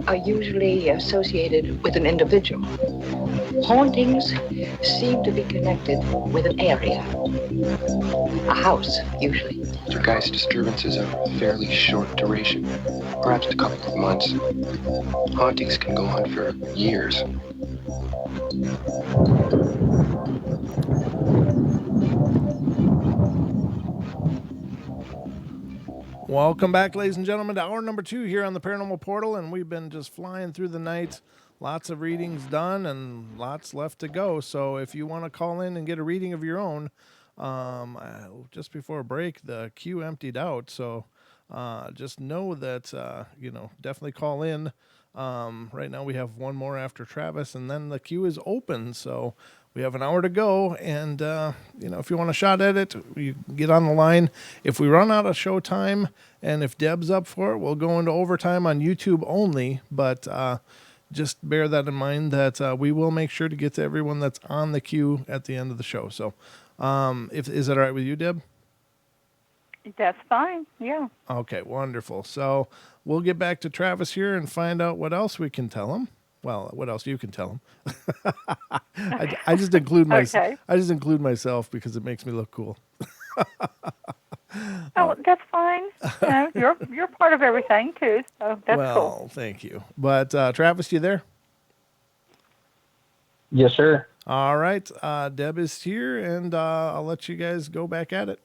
are usually associated with an individual. Hauntings seem to be connected with an area. A house, usually. Poltergeist disturbances are fairly short duration, perhaps a couple of months. Hauntings can go on for years. Welcome back, ladies and gentlemen, to hour number 2 here on the Paranormal Portal, and we've been just flying through the night. Lots of readings done and lots left to go. So if you want to call in and get a reading of your own, just before break, the queue emptied out. So just know that, definitely call in. Right now we have one more after Travis, and then the queue is open. So we have an hour to go, and if you want a shot at it, you get on the line. If we run out of show time, and if Deb's up for it, we'll go into overtime on YouTube only. But just bear that in mind that we will make sure to get to everyone that's on the queue at the end of the show. So, is that all right with you, Deb? That's fine. Yeah. Okay, wonderful. So we'll get back to Travis here and find out what else we can tell him. Well, what else you can tell him. I just include myself. Okay. I just include myself because it makes me look cool. Oh, that's fine. You're part of everything too, so that's well, cool. Thank you. But Travis, you there? Yes, sir. All right. Deb is here, and I'll let you guys go back at it.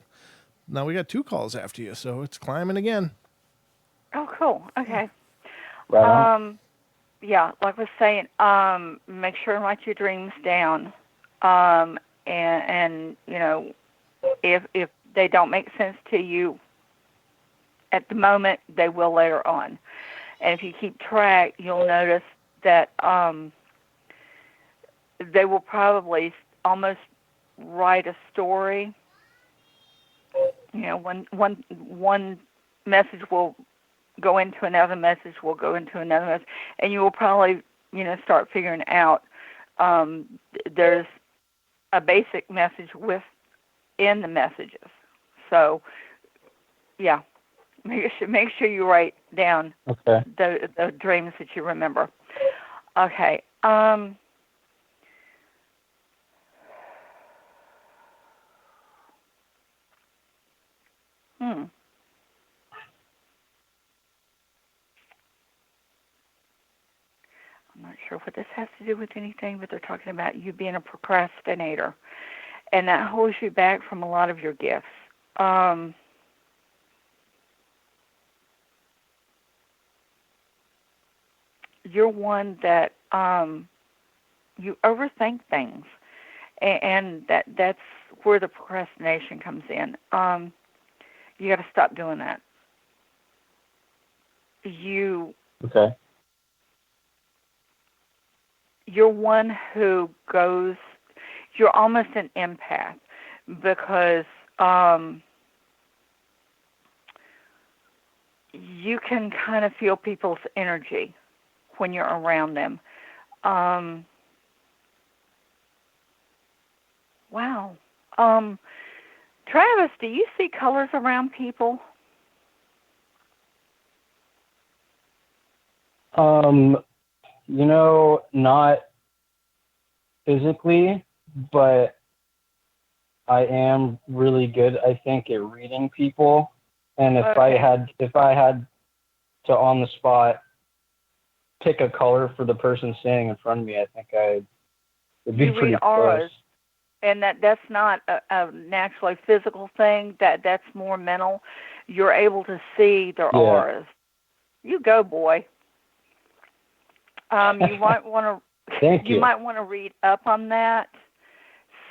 Now we got 2 calls after you, so it's climbing again. Oh, cool. Okay. Right on. Yeah, like I was saying, make sure and write your dreams down. And if they don't make sense to you at the moment, they will later on. And if you keep track, you'll notice that they will probably almost write a story. One message will go into another message, and you will probably, start figuring out there's a basic message within the messages. So, yeah, make sure you write down the dreams that you remember. Okay. I'm not sure what this has to do with anything, but they're talking about you being a procrastinator, and that holds you back from a lot of your gifts. You're one that you overthink things, and that's where the procrastination comes in. You got to stop doing that. You're one who goes, you're almost an empath because you can kind of feel people's energy when you're around them. Wow. Travis, do you see colors around people? Not physically, but I am really good, I think, at reading people. And if I had to on the spot pick a color for the person standing in front of me, I think I would be pretty read auras, close. and that's not a naturally physical thing. That's more mental. You're able to see their auras. You go, boy. You might want to. Thank you. You might want to read up on that.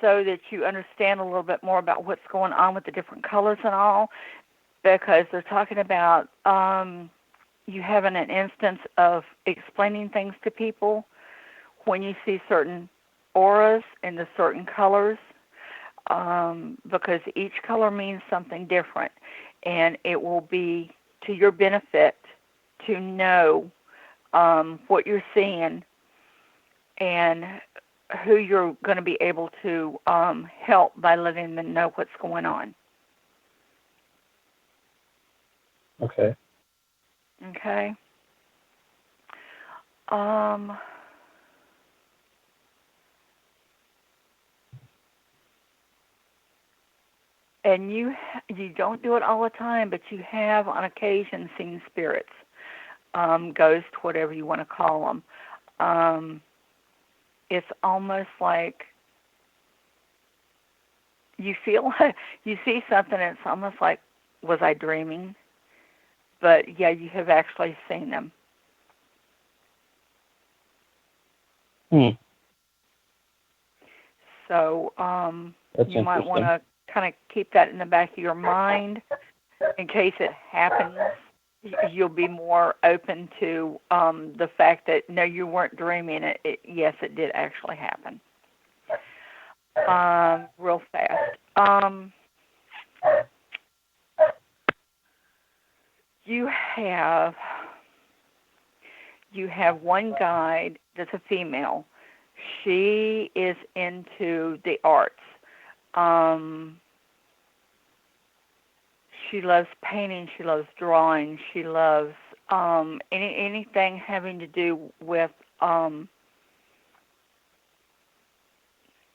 so that you understand a little bit more about what's going on with the different colors and all, because they're talking about you having an instance of explaining things to people when you see certain auras and the certain colors, because each color means something different, and it will be to your benefit to know what you're seeing and who you're going to be able to help by letting them know what's going on. Okay. Okay. And you don't do it all the time, but you have on occasion seen spirits, ghosts, whatever you want to call them. It's almost like you feel you see something, and it's almost like, was I dreaming? But yeah, you have actually seen them. So That's you might want to kind of keep that in the back of your mind in case it happens. You'll be more open to the fact that, no, you weren't dreaming. Yes, it did actually happen. Real fast. You have one guide that's a female. She is into the arts. She loves painting. She loves drawing. She loves anything having to do with,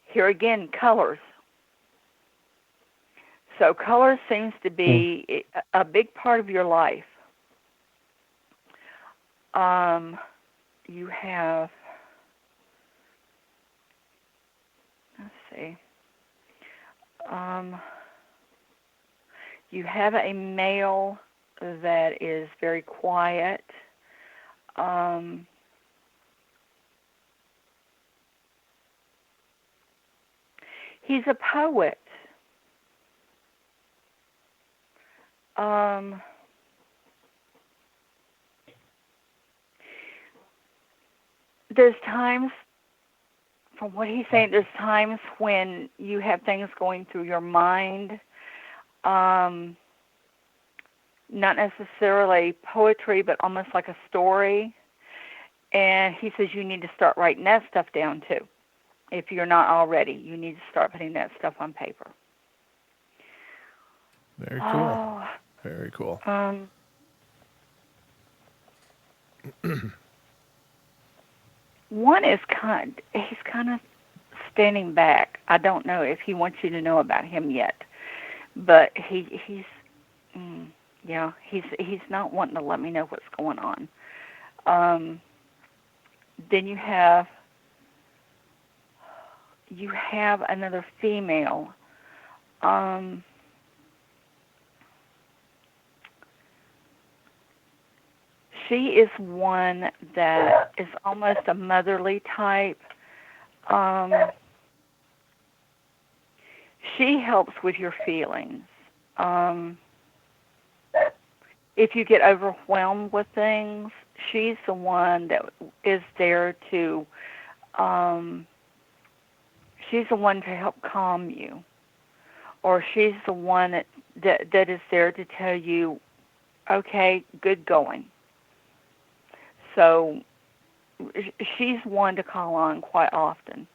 here again, colors. So color seems to be a big part of your life. You have, let's see, you have a male that is very quiet. He's a poet. There's times, from what he's saying, there's times when you have things going through your mind, not necessarily poetry, but almost like a story. And he says you need to start writing that stuff down too. If you're not already, you need to start putting that stuff on paper. Very cool. Very cool. One is he's kind of standing back. I don't know if he wants you to know about him yet, but he's not wanting to let me know what's going on. Then you have another female. She is one that is almost a motherly type. She helps with your feelings. If you get overwhelmed with things, she's the one that is there to, she's the one to help calm you. Or she's the one that is there to tell you, okay, good going. So she's one to call on quite often.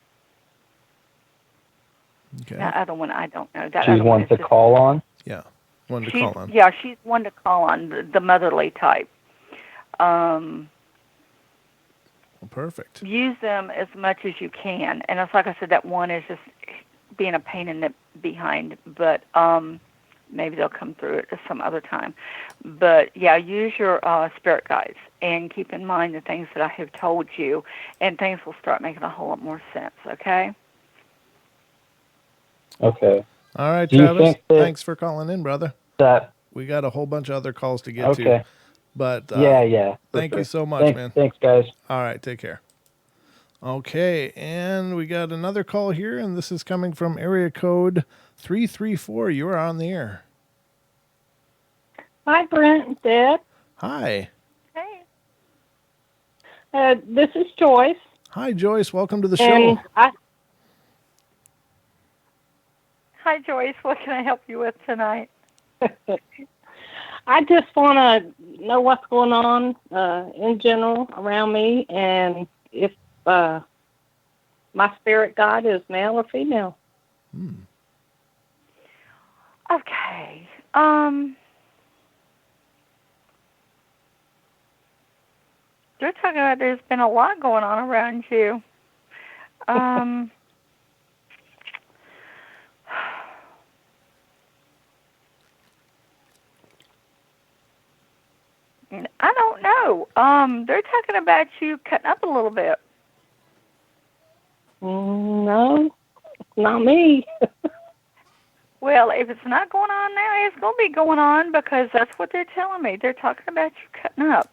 Okay. That other one, I don't know. That she's other one to call on? Yeah, one to call on. Yeah, she's one to call on, the motherly type. Well, perfect. Use them as much as you can. And it's like I said, that one is just being a pain in the behind, but maybe they'll come through it some other time. But, yeah, use your spirit guides and keep in mind the things that I have told you, and things will start making a whole lot more sense, okay? Okay. All right, Do you Travis. think that- Thanks for calling in, brother. That We got a whole bunch of other calls to get okay. to. But yeah. thank you so much, thanks, man. Thanks, guys. All right, take care. Okay, and we got another call here, and this is coming from area code 334. You are on the air. Hi, Brent and Deb. Hi. Hey. This is Joyce. Hi, Joyce. Welcome to the And show. Hi, Joyce. What can I help you with tonight? I just want to know what's going on in general around me, and if my spirit guide is male or female. Okay. You're talking about there's been a lot going on around you. I don't know. They're talking about you cutting up a little bit. No, not me. Well, if it's not going on now, it's going to be going on because that's what they're telling me. They're talking about you cutting up.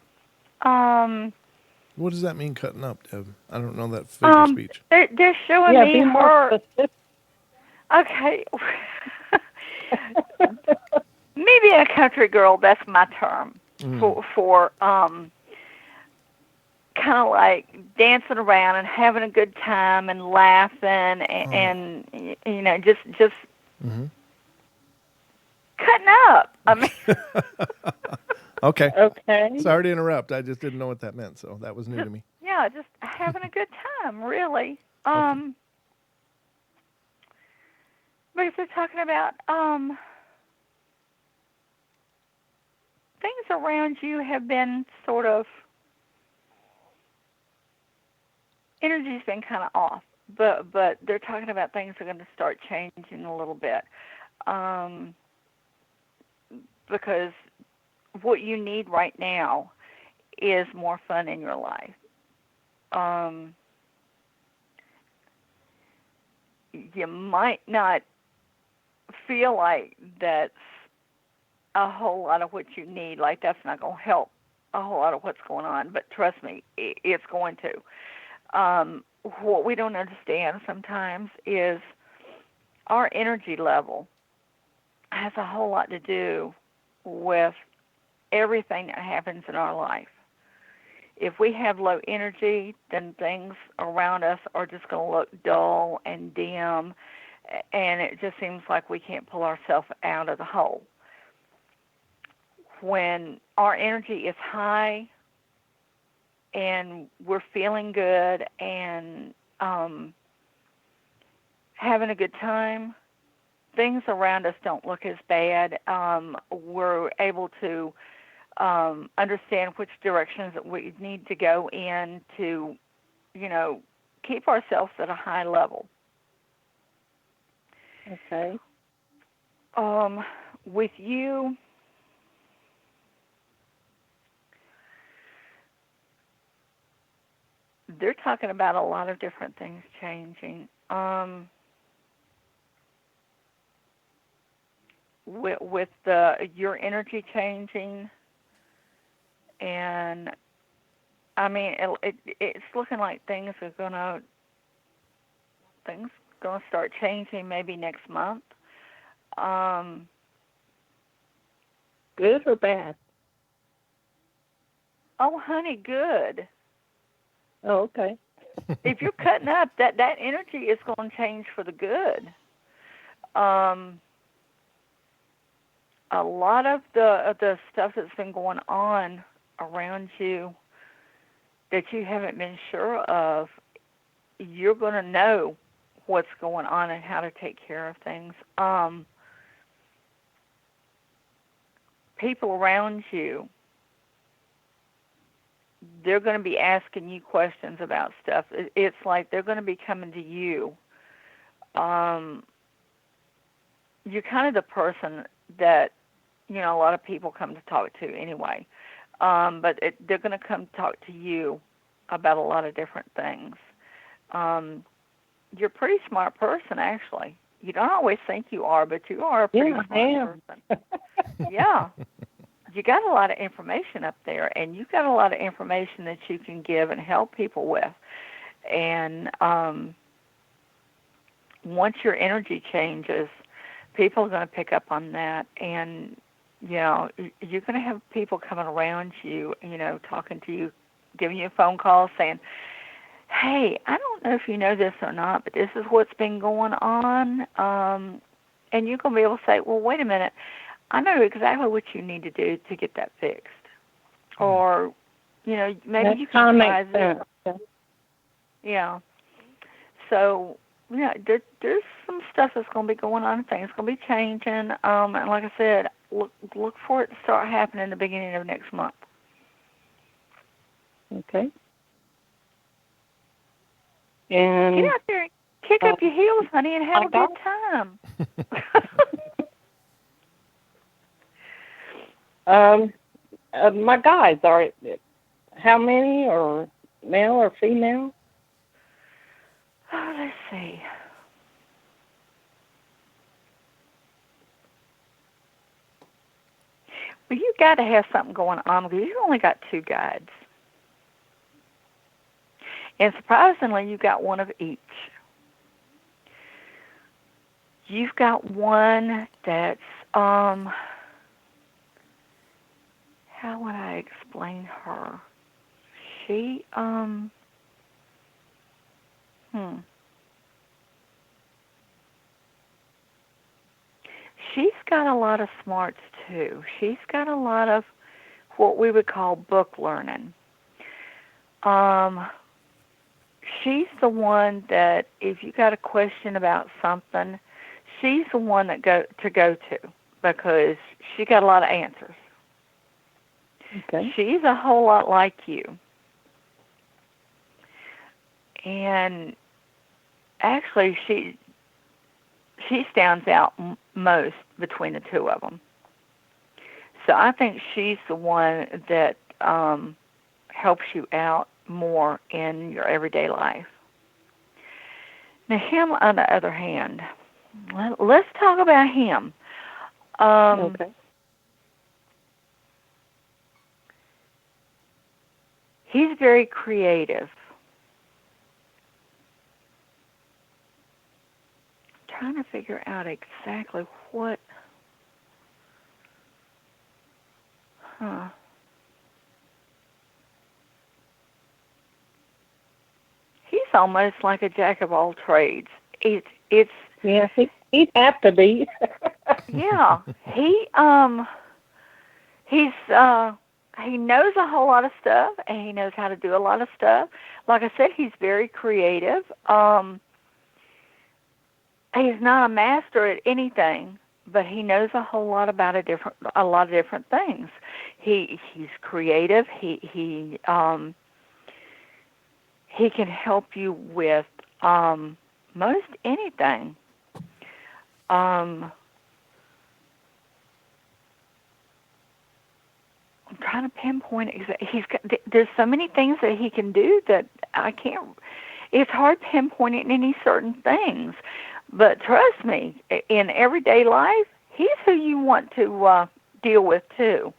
What does that mean, cutting up, Deb? I don't know that figure of speech. They're showing me her. Okay. Me being a country girl, that's my term for kind of like dancing around and having a good time and laughing and you know just cutting up. I mean. Okay. Okay. Sorry to interrupt. I just didn't know what that meant, so that was new to me. Yeah, just having a good time, really. Because they're talking about things around you have been sort of, energy's been kind of off, but they're talking about things are going to start changing a little bit, because what you need right now is more fun in your life. You might not feel like that's a whole lot of what you need, like that's not going to help a whole lot of what's going on, but trust me, it's going to. What we don't understand sometimes is our energy level has a whole lot to do with everything that happens in our life. If we have low energy, then things around us are just going to look dull and dim, and it just seems like we can't pull ourselves out of the hole. When our energy is high and we're feeling good and having a good time, things around us don't look as bad. We're able to understand which directions that we need to go in to, you know, keep ourselves at a high level. Okay. With you, they're talking about a lot of different things changing. With your energy changing, and I mean it's looking like things gonna start changing maybe next month. Good or bad? Oh, honey, good. Oh, okay. If you're cutting up, that energy is going to change for the good. A lot of the stuff that's been going on around you that you haven't been sure of, you're going to know what's going on and how to take care of things. People around you, they're going to be asking you questions about stuff. It's like they're going to be coming to you. You're kind of the person that, you know, a lot of people come to talk to anyway. But they're going to come talk to you about a lot of different things. You're a pretty smart person, actually. You don't always think you are, but you are a pretty smart person. Yeah. You got a lot of information up there, and you got a lot of information that you can give and help people with. And once your energy changes, people are going to pick up on that. And, you're going to have people coming around you, talking to you, giving you a phone call saying, hey, I don't know if you know this or not, but this is what's been going on. And you're going to be able to say, well, wait a minute, I know exactly what you need to do to get that fixed. Or, maybe That you can try makes this. sense. Yeah. So, there's some stuff that's going to be going on. Things going to be changing. And like I said, look for it to start happening in the beginning of next month. Okay. And get out there and kick up your heels, honey, and have a good time. My guides are how many, or male or female? Oh, let's see. Well, you got to have something going on because you've only got 2 guides. And surprisingly, you got one of each. You've got one that's, how would I explain her? She, She's got a lot of smarts, too. She's got a lot of what we would call book learning. She's the one that if you got a question about something, she's the one that go to because she got a lot of answers. Okay. She's a whole lot like you. And actually, she stands out most between the 2 of them. So I think she's the one that helps you out more in your everyday life. Now, him, on the other hand, let's talk about him. Okay. He's very creative. I'm trying to figure out exactly what. He's almost like a jack of all trades. It's yeah, he'd have to be. Yeah, he knows a whole lot of stuff, and he knows how to do a lot of stuff. Like I said, he's very creative. He's not a master at anything, but he knows a whole lot about a lot of different things. He's creative. He can help you with most anything. I'm trying to pinpoint there's so many things that he can do that I can't. It's hard pinpointing any certain things, but trust me, in everyday life, he's who you want to deal with too.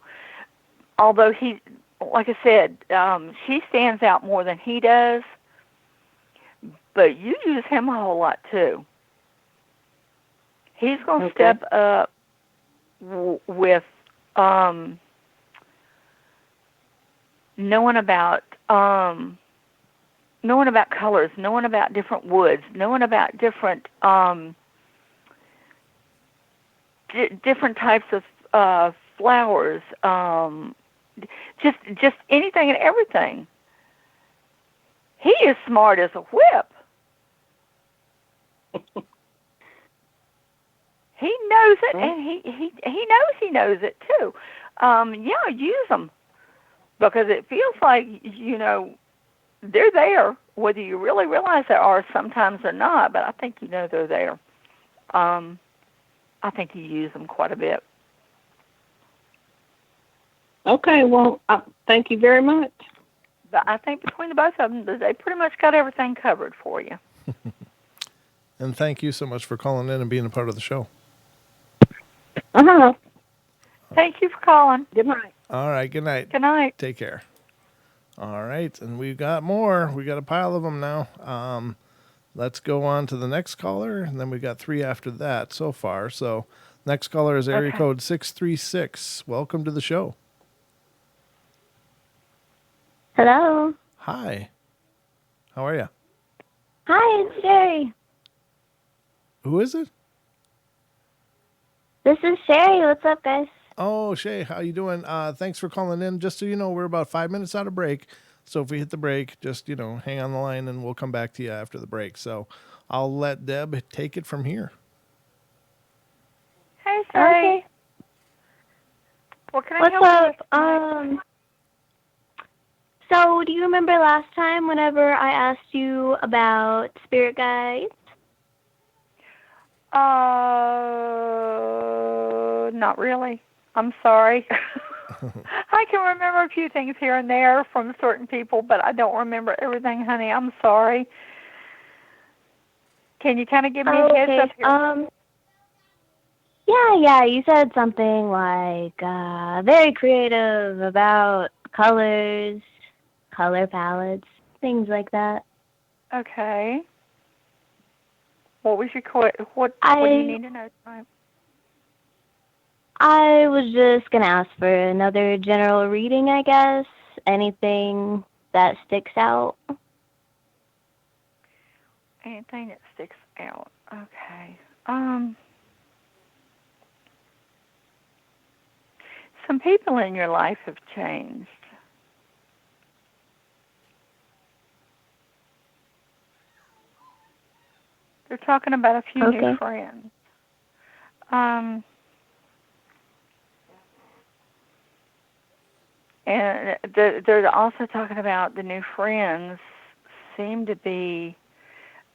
Although he, like I said, she stands out more than he does, but you use him a whole lot too. He's going to step up with knowing about colors, knowing about different woods, knowing about different different types of flowers, just anything and everything. He is smart as a whip. He knows it, and he knows it too. Yeah, use them because it feels like they're there, whether you really realize they are. Sometimes they're not, but I think they're there. I think you use them quite a bit. Okay, well, thank you very much. But I think between the both of them, they pretty much got everything covered for you. And thank you so much for calling in and being a part of the show. Thank you for calling. Good night. All right, good night. Good night. Take care. All right, and we've got more. We got a pile of them now. Let's go on to the next caller, and then we got 3 after that so far. So, next caller is area Okay. code 636. Welcome to the show. Hello. Hi. How are you? Hi, it's Sherry. Who is it? This is Sherry. What's up, guys? Oh, Shay, how you doing? Thanks for calling in. Just so you know, we're about 5 minutes out of break. So if we hit the break, just, hang on the line and we'll come back to you after the break. So I'll let Deb take it from here. Hey, Shay. Okay. What can I What's help you up? with? So do you remember last time whenever I asked you about spirit guides? Not really. I'm sorry. I can remember a few things here and there from certain people, but I don't remember everything, honey. I'm sorry. Can you kind of give me a heads up here? Yeah, you said something like very creative about colors, color palettes, things like that. Okay. What was your what do you need to know tonight? I was just gonna ask for another general reading, I guess. Anything that sticks out? Anything that sticks out. Okay. Some people in your life have changed. They're talking about a few new friends. And they're also talking about the new friends seem to be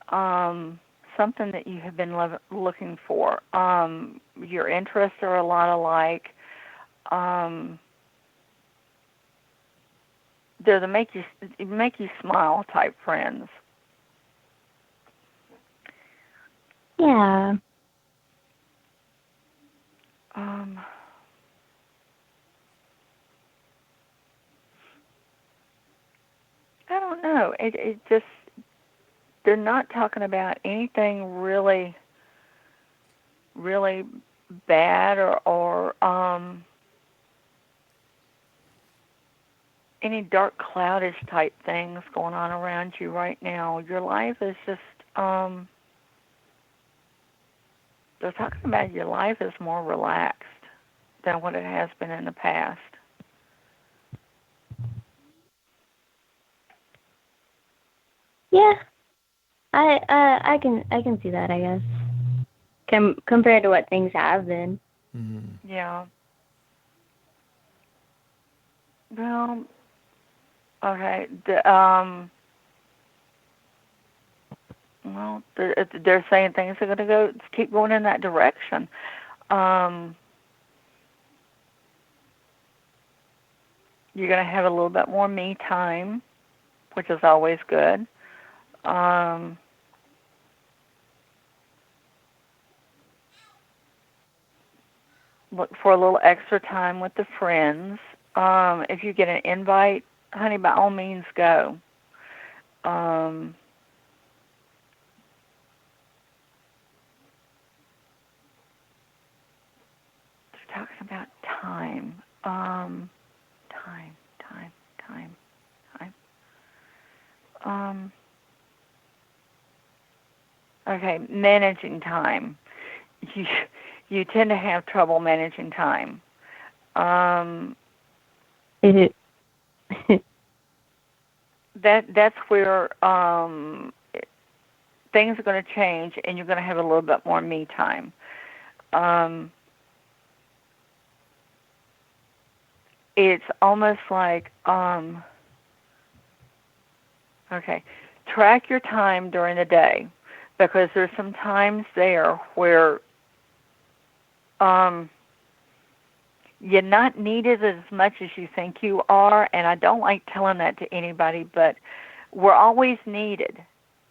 something that you have been looking for. Your interests are a lot alike. They're the make you smile type friends. Yeah. I don't know. It just, they're not talking about anything really bad or any dark cloudish type things going on around you right now. Your life is just they're talking about your life is more relaxed than what it has been in the past. Yeah. I can see that, I guess. Compared to what things have been. Mm-hmm. Yeah. Well, okay. Well, they're saying things are going to keep going in that direction. You're going to have a little bit more me time, which is always good. Look for a little extra time with the friends. If you get an invite, honey, by all means go. Just talking about time. Time. Okay, managing time. You tend to have trouble managing time. That's where things are going to change, and you're going to have a little bit more me time. It's almost like okay, track your time during the day, because there's some times there where you're not needed as much as you think you are, and I don't like telling that to anybody, but we're always needed.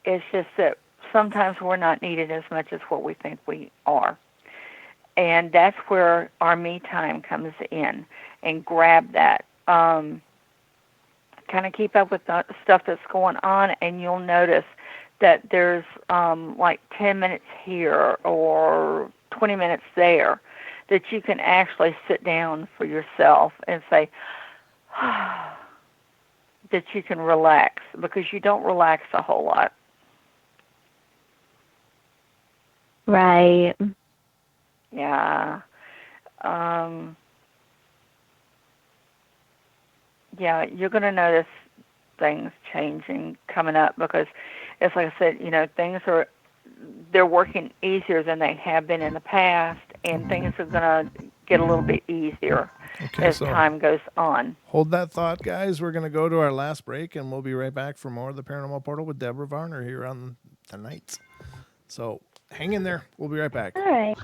It's just that sometimes we're not needed as much as what we think we are. And that's where our me time comes in, and grab that. kind of keep up with the stuff that's going on, and you'll notice that there's like 10 minutes here or 20 minutes there that you can actually sit down for yourself and say, that you can relax, because you don't relax a whole lot. Right. Yeah. Yeah, you're going to notice things changing coming up, because it's like I said, things they're working easier than they have been in the past, and things are going to get a little bit easier as time goes on. Hold that thought, guys. We're going to go to our last break, and we'll be right back for more of the Paranormal Portal with Debra Varner here on the night. So hang in there. We'll be right back. All right.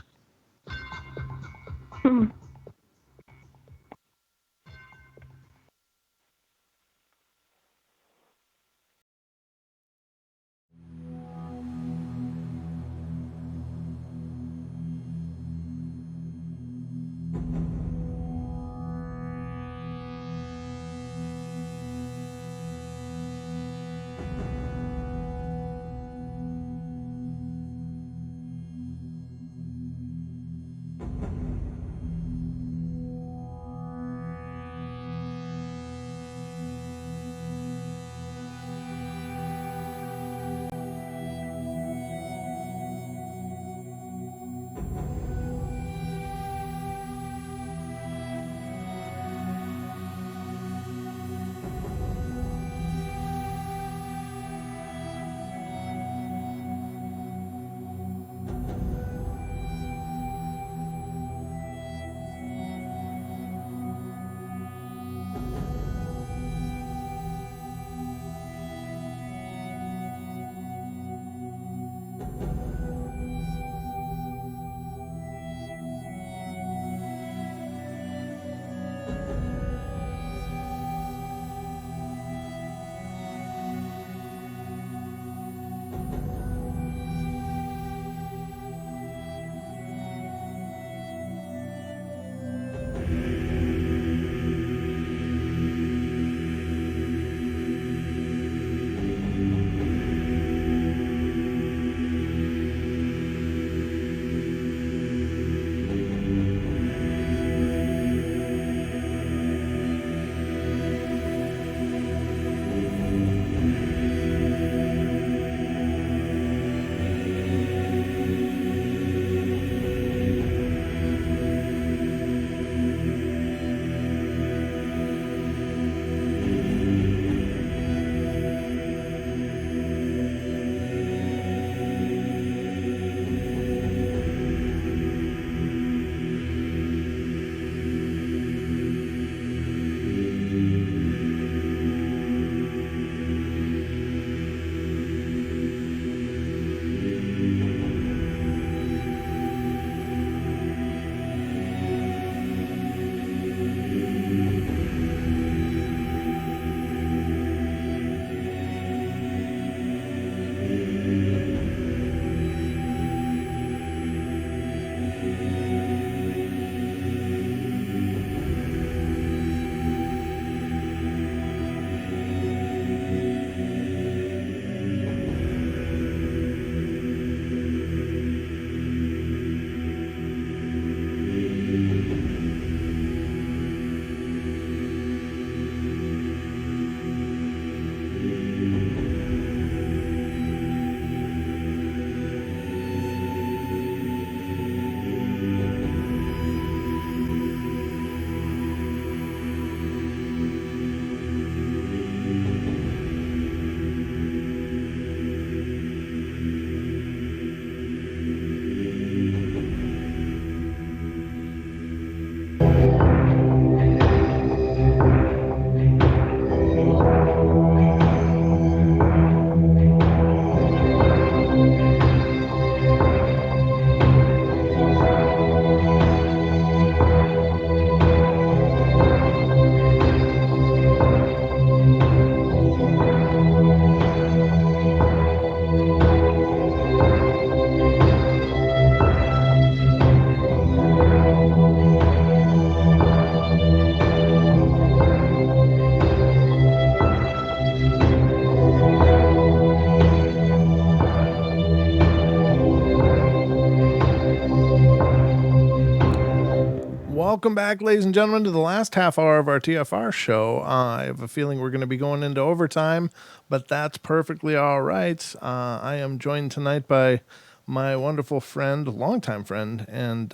Welcome back, ladies and gentlemen, to the last half hour of our TFR show. I have a feeling we're going to be going into overtime, but that's perfectly all right. I am joined tonight by my wonderful friend, longtime friend, and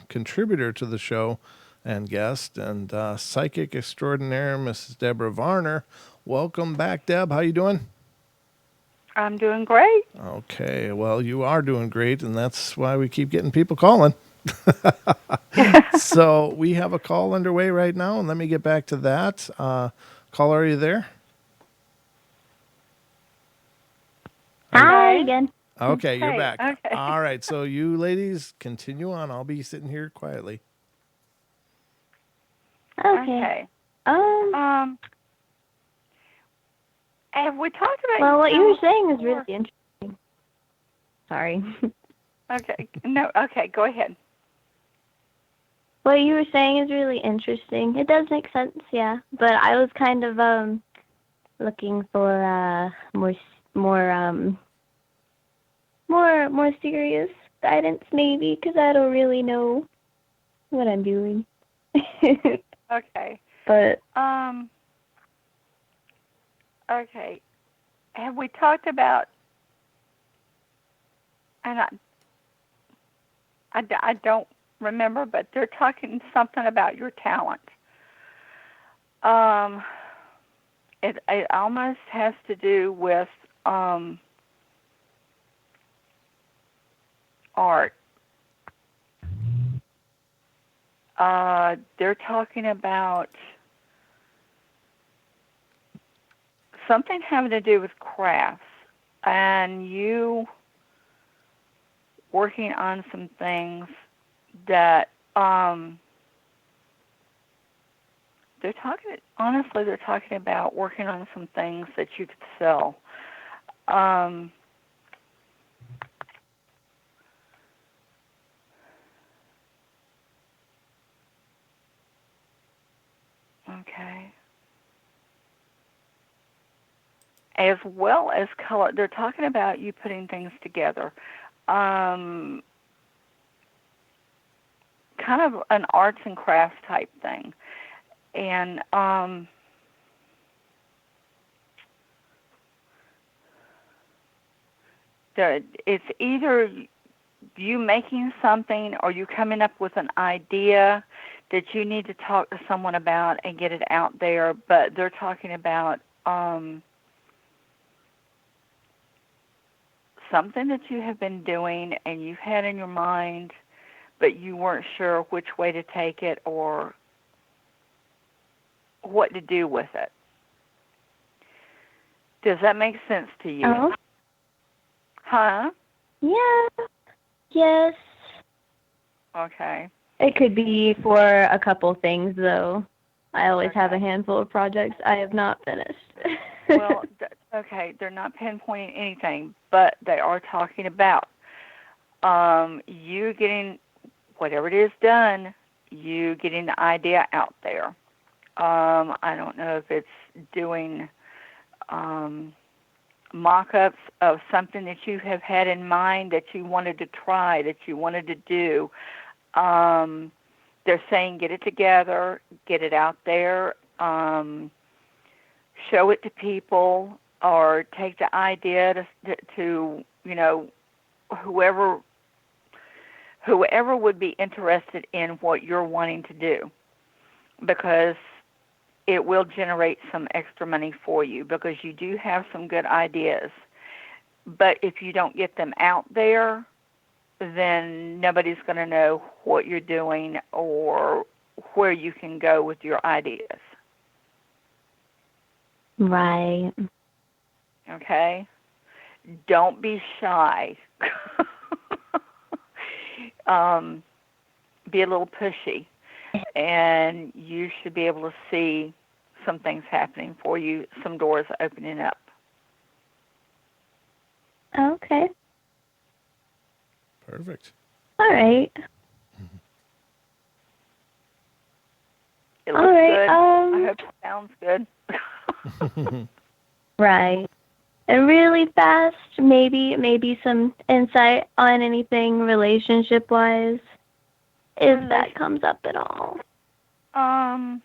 contributor to the show and guest, and psychic extraordinaire, Mrs. Debra Varner. Welcome back, Deb. How you doing? I'm doing great. Okay, well, you are doing great, and that's why we keep getting people calling. So we have a call underway right now, and let me get back to that. Caller, are you there? Hi again. Okay, you're Hey, back. okay. All right, so you ladies continue on. I'll be sitting here quietly. Okay. Have we talked about? Well, what you were saying is before? really interesting. Sorry. Okay. No. Okay. Go ahead. What you were saying is really interesting. It does make sense, yeah. But I was kind of looking for more serious guidance, maybe, because I don't really know what I'm doing. Okay. But Okay. Have we talked about? And I don't remember, but they're talking something about your talent. It almost has to do with art. They're talking about something having to do with crafts, and you working on some things that they're talking about working on some things that you could sell. Okay. As well as color, they're talking about you putting things together. Kind of an arts and crafts type thing. And it's either you making something or you coming up with an idea that you need to talk to someone about and get it out there. But they're talking about something that you have been doing and you've had in your mind, but you weren't sure which way to take it or what to do with it. Does that make sense to you? Oh. Huh? Yeah. Yes. Okay. It could be for a couple things, though. I always have a handful of projects I have not finished. Well, okay, they're not pinpointing anything, but they are talking about you getting whatever it is done, you getting the idea out there. I don't know if it's doing mock-ups of something that you have had in mind that you wanted to try, that you wanted to do. They're saying get it together, get it out there, show it to people, or take the idea to whoever would be interested in what you're wanting to do, because it will generate some extra money for you because you do have some good ideas. But if you don't get them out there, then nobody's going to know what you're doing or where you can go with your ideas. Right. Okay? Don't be shy. Be a little pushy, and you should be able to see some things happening for you, some doors opening up. Okay. Perfect. All right. It looks All right. good. I hope it sounds good. Right. And really fast, maybe some insight on anything relationship-wise, if that comes up at all. Um,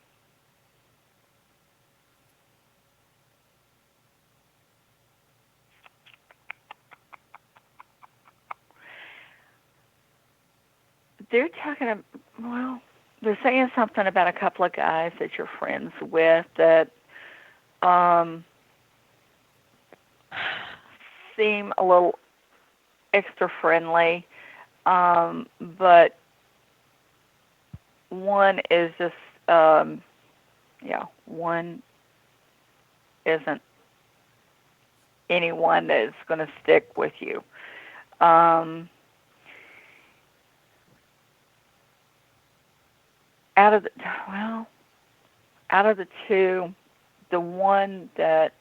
they're talking about, well, they're saying something about a couple of guys that you're friends with that seem a little extra friendly, but one is just, one isn't anyone that's going to stick with you. Um, out of the out of the two, the one that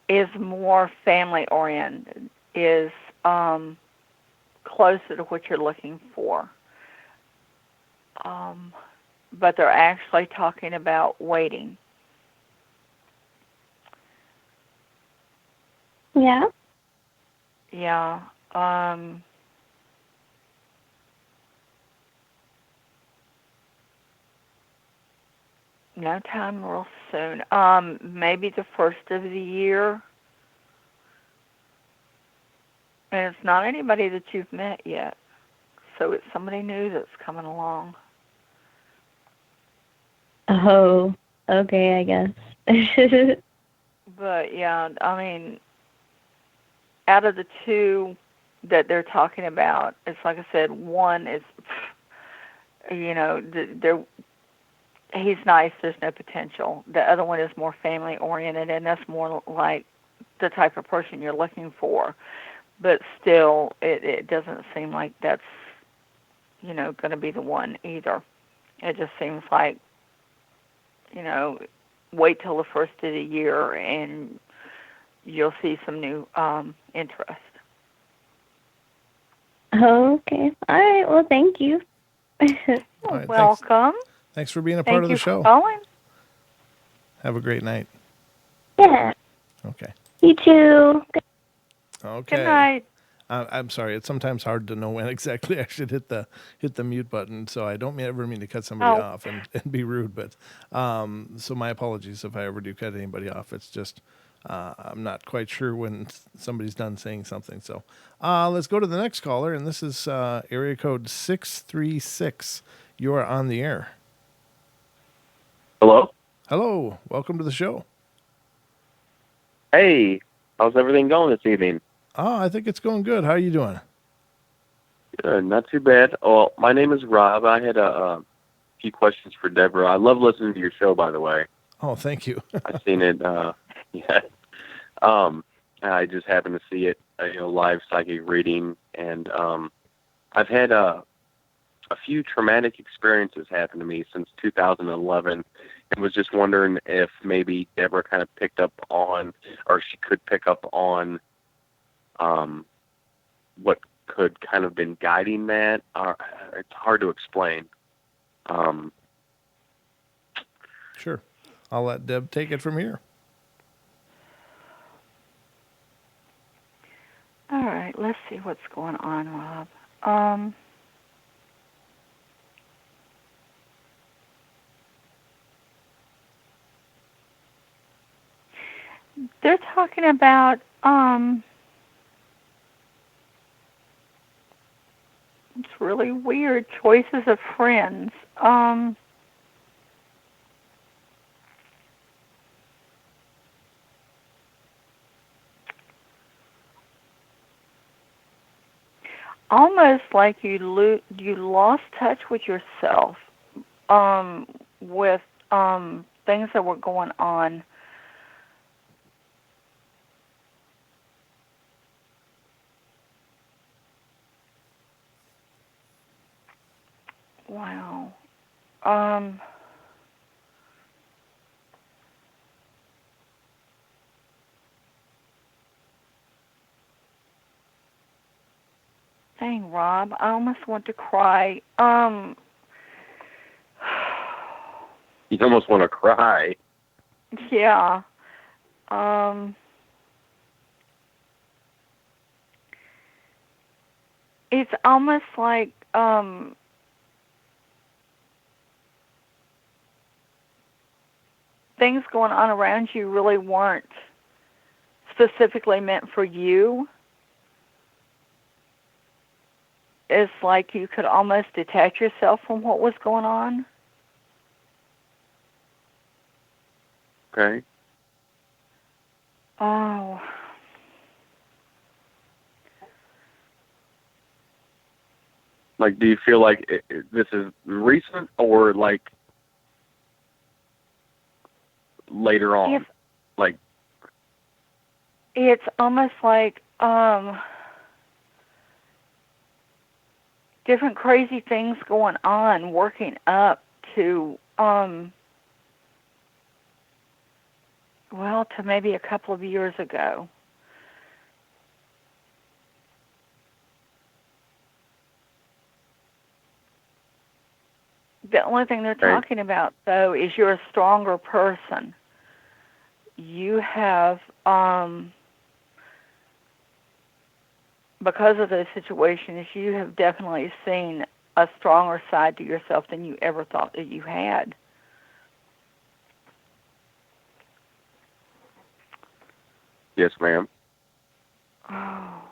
is more family oriented is closer to what you're looking for. But they're actually talking about waiting. Yeah. Yeah. No time real soon. Maybe the first of the year. And it's not anybody that you've met yet. So it's somebody new that's coming along. Oh, okay, I guess. But yeah, I mean, out of the two that they're talking about, it's like I said, one is, he's nice, there's no potential. The other one is more family oriented, and that's more like the type of person you're looking for. But still, it doesn't seem like that's, going to be the one either. It just seems like, wait till the first of the year and you'll see some new interest. Okay. All right. Well, thank you. All right, Welcome. Thanks for being a part of the show. Thank you for calling. Have a great night. Yeah. Okay. You too. Okay. Good night. I'm sorry. It's sometimes hard to know when exactly I should hit the mute button. So I don't ever mean to cut somebody off and be rude. But so my apologies if I ever do cut anybody off. It's just I'm not quite sure when somebody's done saying something. So let's go to the next caller, and this is area code 636. You are on the air. Hello? Hello. Welcome to the show. Hey, how's everything going this evening? I think it's going good. How are you doing? Good, not too bad. Well, my name is Rob. I had a few questions for Debra. I love listening to your show, by the way. Oh, thank you. I've seen it. Yeah. I just happened to see it, live psychic reading, and I've had a few traumatic experiences happen to me since 2011, and was just wondering if maybe Debra kind of picked up on, or she could pick up on, what could kind of been guiding that. It's hard to explain. Sure. I'll let Deb take it from here. All right, let's see what's going on, Rob. They're talking about it's really weird, choices of friends. Almost like you lost touch with yourself, with things that were going on. Wow. Dang, Rob, I almost want to cry. You almost want to cry. Yeah. It's almost like things going on around you really weren't specifically meant for you. It's like you could almost detach yourself from what was going on. Okay. Oh. Like, do you feel like this is recent or like later on? It's almost like different crazy things going on, working up to to maybe a couple of years ago. The only thing they're talking about, though, is you're a stronger person. You have, because of those situations, you have definitely seen a stronger side to yourself than you ever thought that you had. Yes, ma'am. Oh,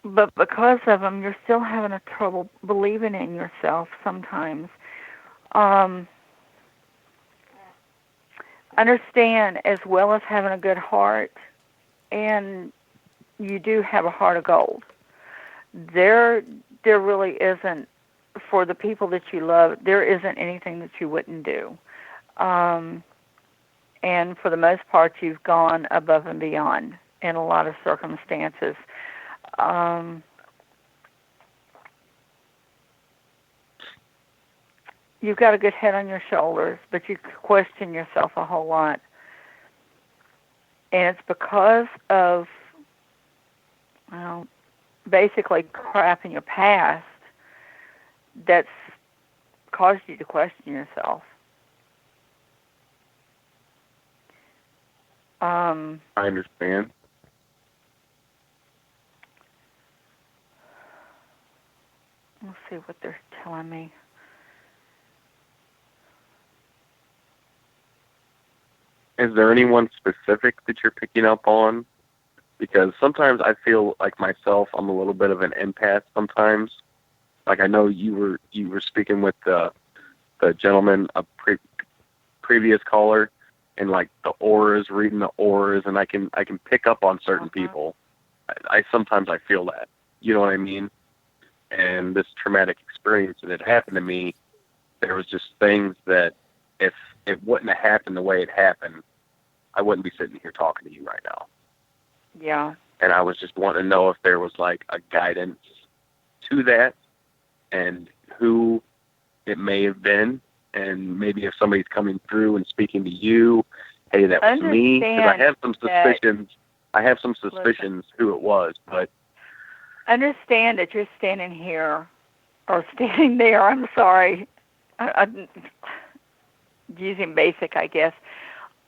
but because of them, you're still having a trouble believing in yourself sometimes. Understand, as well as having a good heart, and you do have a heart of gold. There really isn't, for the people that you love, there isn't anything that you wouldn't do. And for the most part, you've gone above and beyond in a lot of circumstances. You've got a good head on your shoulders, but you question yourself a whole lot. And it's because of, basically crap in your past that's caused you to question yourself. I understand. Let's see what they're telling me. Is there anyone specific that you're picking up on? Because sometimes I feel like myself, I'm a little bit of an empath sometimes. Like I know you were speaking with the gentleman, a previous caller, and like the auras, reading the auras, and I can pick up on certain people. I sometimes I feel that. You know what I mean? And this traumatic experience that had happened to me, there was just things that if it wouldn't have happened the way it happened, I wouldn't be sitting here talking to you right now. Yeah. And I was just wanting to know if there was like a guidance to that and who it may have been, and maybe if somebody's coming through and speaking to you, hey, that was me. Because I have some suspicions. I have some suspicions who it was, but understand that you're standing here or standing there. I'm sorry. I'm using basic, I guess.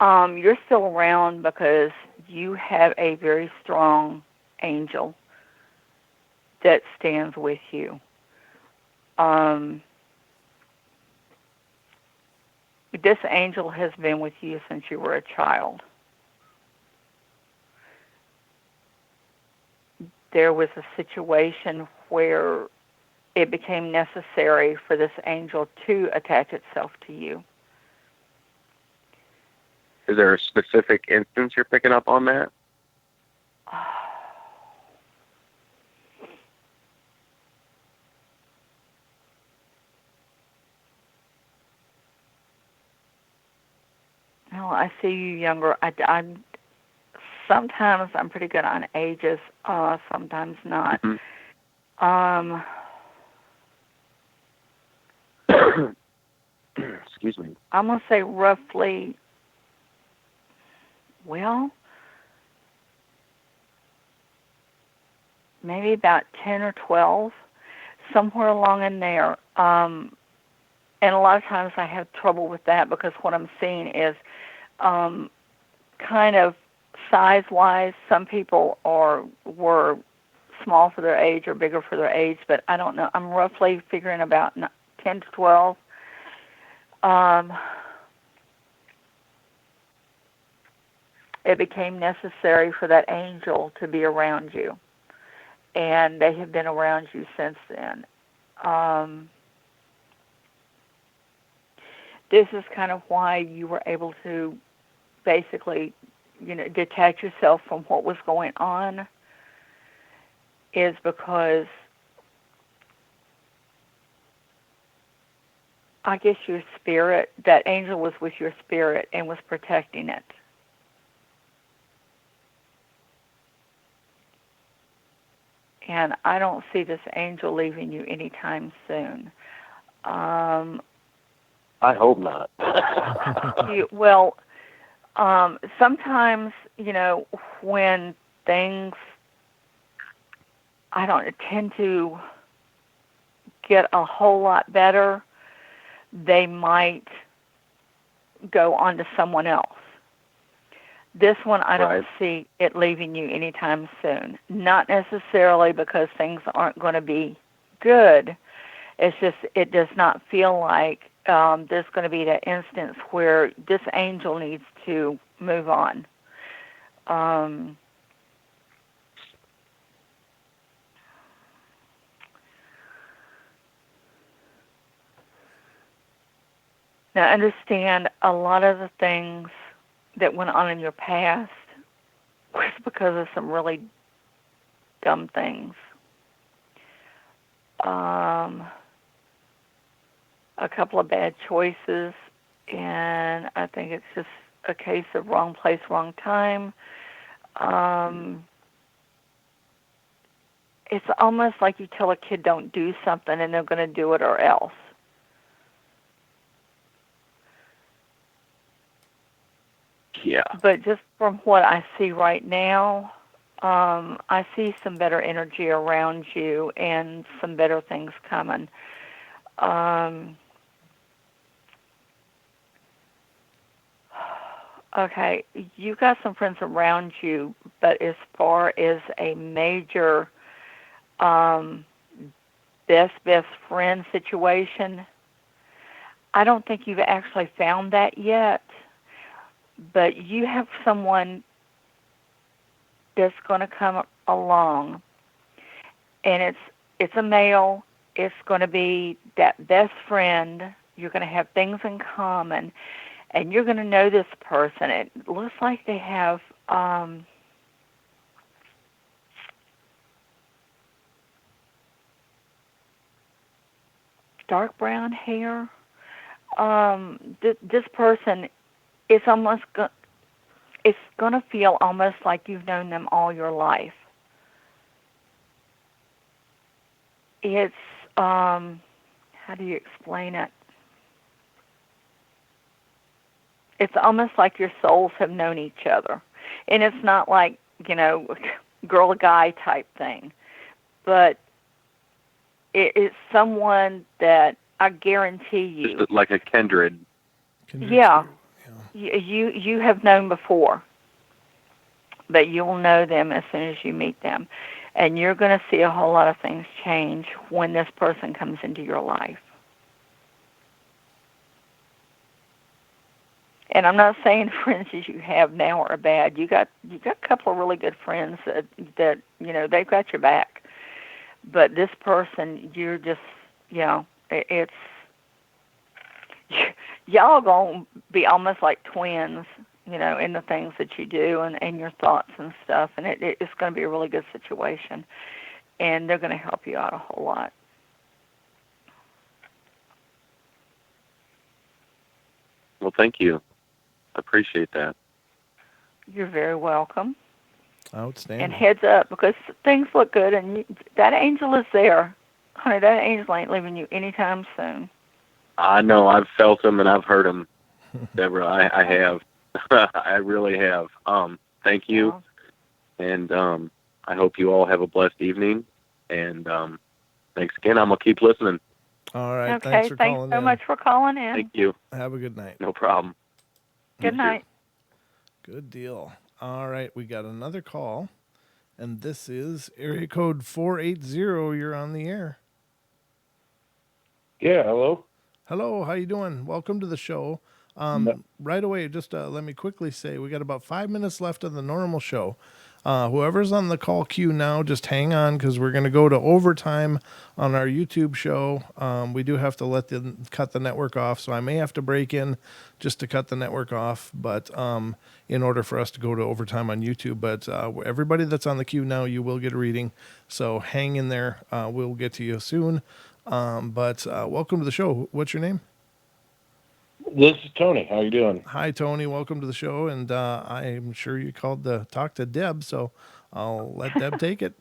You're still around because you have a very strong angel that stands with you. This angel has been with you since you were a child. There was a situation where it became necessary for this angel to attach itself to you. is there a specific instance you're picking up on that? No, I see you younger. I'm sometimes I'm pretty good on ages, sometimes not. Mm-hmm. Excuse me. I'm gonna say roughly. Well, maybe about 10 or 12, somewhere along in there. And a lot of times I have trouble with that because what I'm seeing is kind of size-wise. Some people were small for their age or bigger for their age, but I don't know. I'm roughly figuring about 10 to 12. It became necessary for that angel to be around you, and they have been around you since then. This is kind of why you were able to basically, detach yourself from what was going on, is because I guess your spirit, that angel was with your spirit and was protecting it. And I don't see this angel leaving you anytime soon. I hope not. Sometimes, when things, tend to get a whole lot better, they might go on to someone else. This one, I don't see it leaving you anytime soon. Not necessarily because things aren't going to be good. It's just it does not feel like there's going to be that instance where this angel needs to move on. Now, understand, a lot of the things that went on in your past was because of some really dumb things. A couple of bad choices, and I think it's just a case of wrong place, wrong time. It's almost like you tell a kid don't do something and they're going to do it or else. Yeah. But just from what I see right now, I see some better energy around you and some better things coming. Okay, you got some friends around you, but as far as a major best friend situation, I don't think you've actually found that yet. But you have someone that's going to come along, and it's a male. It's going to be that best friend. You're going to have things in common, and you're going to know this person. It looks like they have dark brown hair. This person, it's almost it's going to feel almost like you've known them all your life. It's how do you explain it? It's almost like your souls have known each other. And it's not like, girl guy type thing. But it's someone that I guarantee you. Just like a kindred. Yeah. You have known before. But you will know them as soon as you meet them. And you're going to see a whole lot of things change when this person comes into your life. And I'm not saying friends as you have now are bad. You got a couple of really good friends that they've got your back. But this person, you're just it's y'all gonna be almost like twins, in the things that you do and your thoughts and stuff. And it's going to be a really good situation, and they're going to help you out a whole lot. Well, thank you. I appreciate that. You're very welcome. Outstanding. And heads up, because things look good, and that angel is there. Honey, that angel ain't leaving you anytime soon. I know. I've felt him and I've heard him, Deborah. I have. I really have. Thank you. And I hope you all have a blessed evening. And thanks again. I'm going to keep listening. All right. Okay, Thanks for calling so in. much for calling in. Thank you. Have a good night. No problem. Good night. Good deal. All right, we got another call, and this is area code 480. You're on the air. Yeah, hello. Hello, how you doing? Welcome to the show. Right away, just let me quickly say we got about 5 minutes left of the normal show. Whoever's on the call queue now, just hang on because we're going to go to overtime on our YouTube show. We do have to cut the network off, so I may have to break in just to cut the network off. But in order for us to go to overtime on YouTube, but everybody that's on the queue now, you will get a reading. So hang in there. We'll get to you soon. But welcome to the show. What's your name? This is Tony. How you doing? Hi, Tony. Welcome to the show. And I'm sure you called to talk to Deb, so I'll let Deb take it.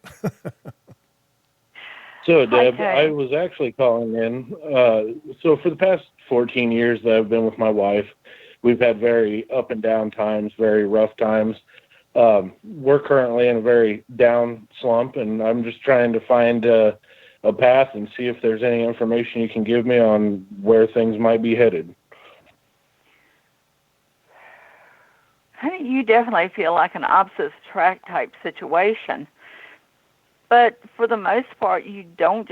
So, Deb, Tony. I was actually calling in. So for the past 14 years that I've been with my wife, we've had very up and down times, very rough times. We're currently in a very down slump, and I'm just trying to find a path and see if there's any information you can give me on where things might be headed. Honey, you definitely feel like an opposite attract type situation. But for the most part, you don't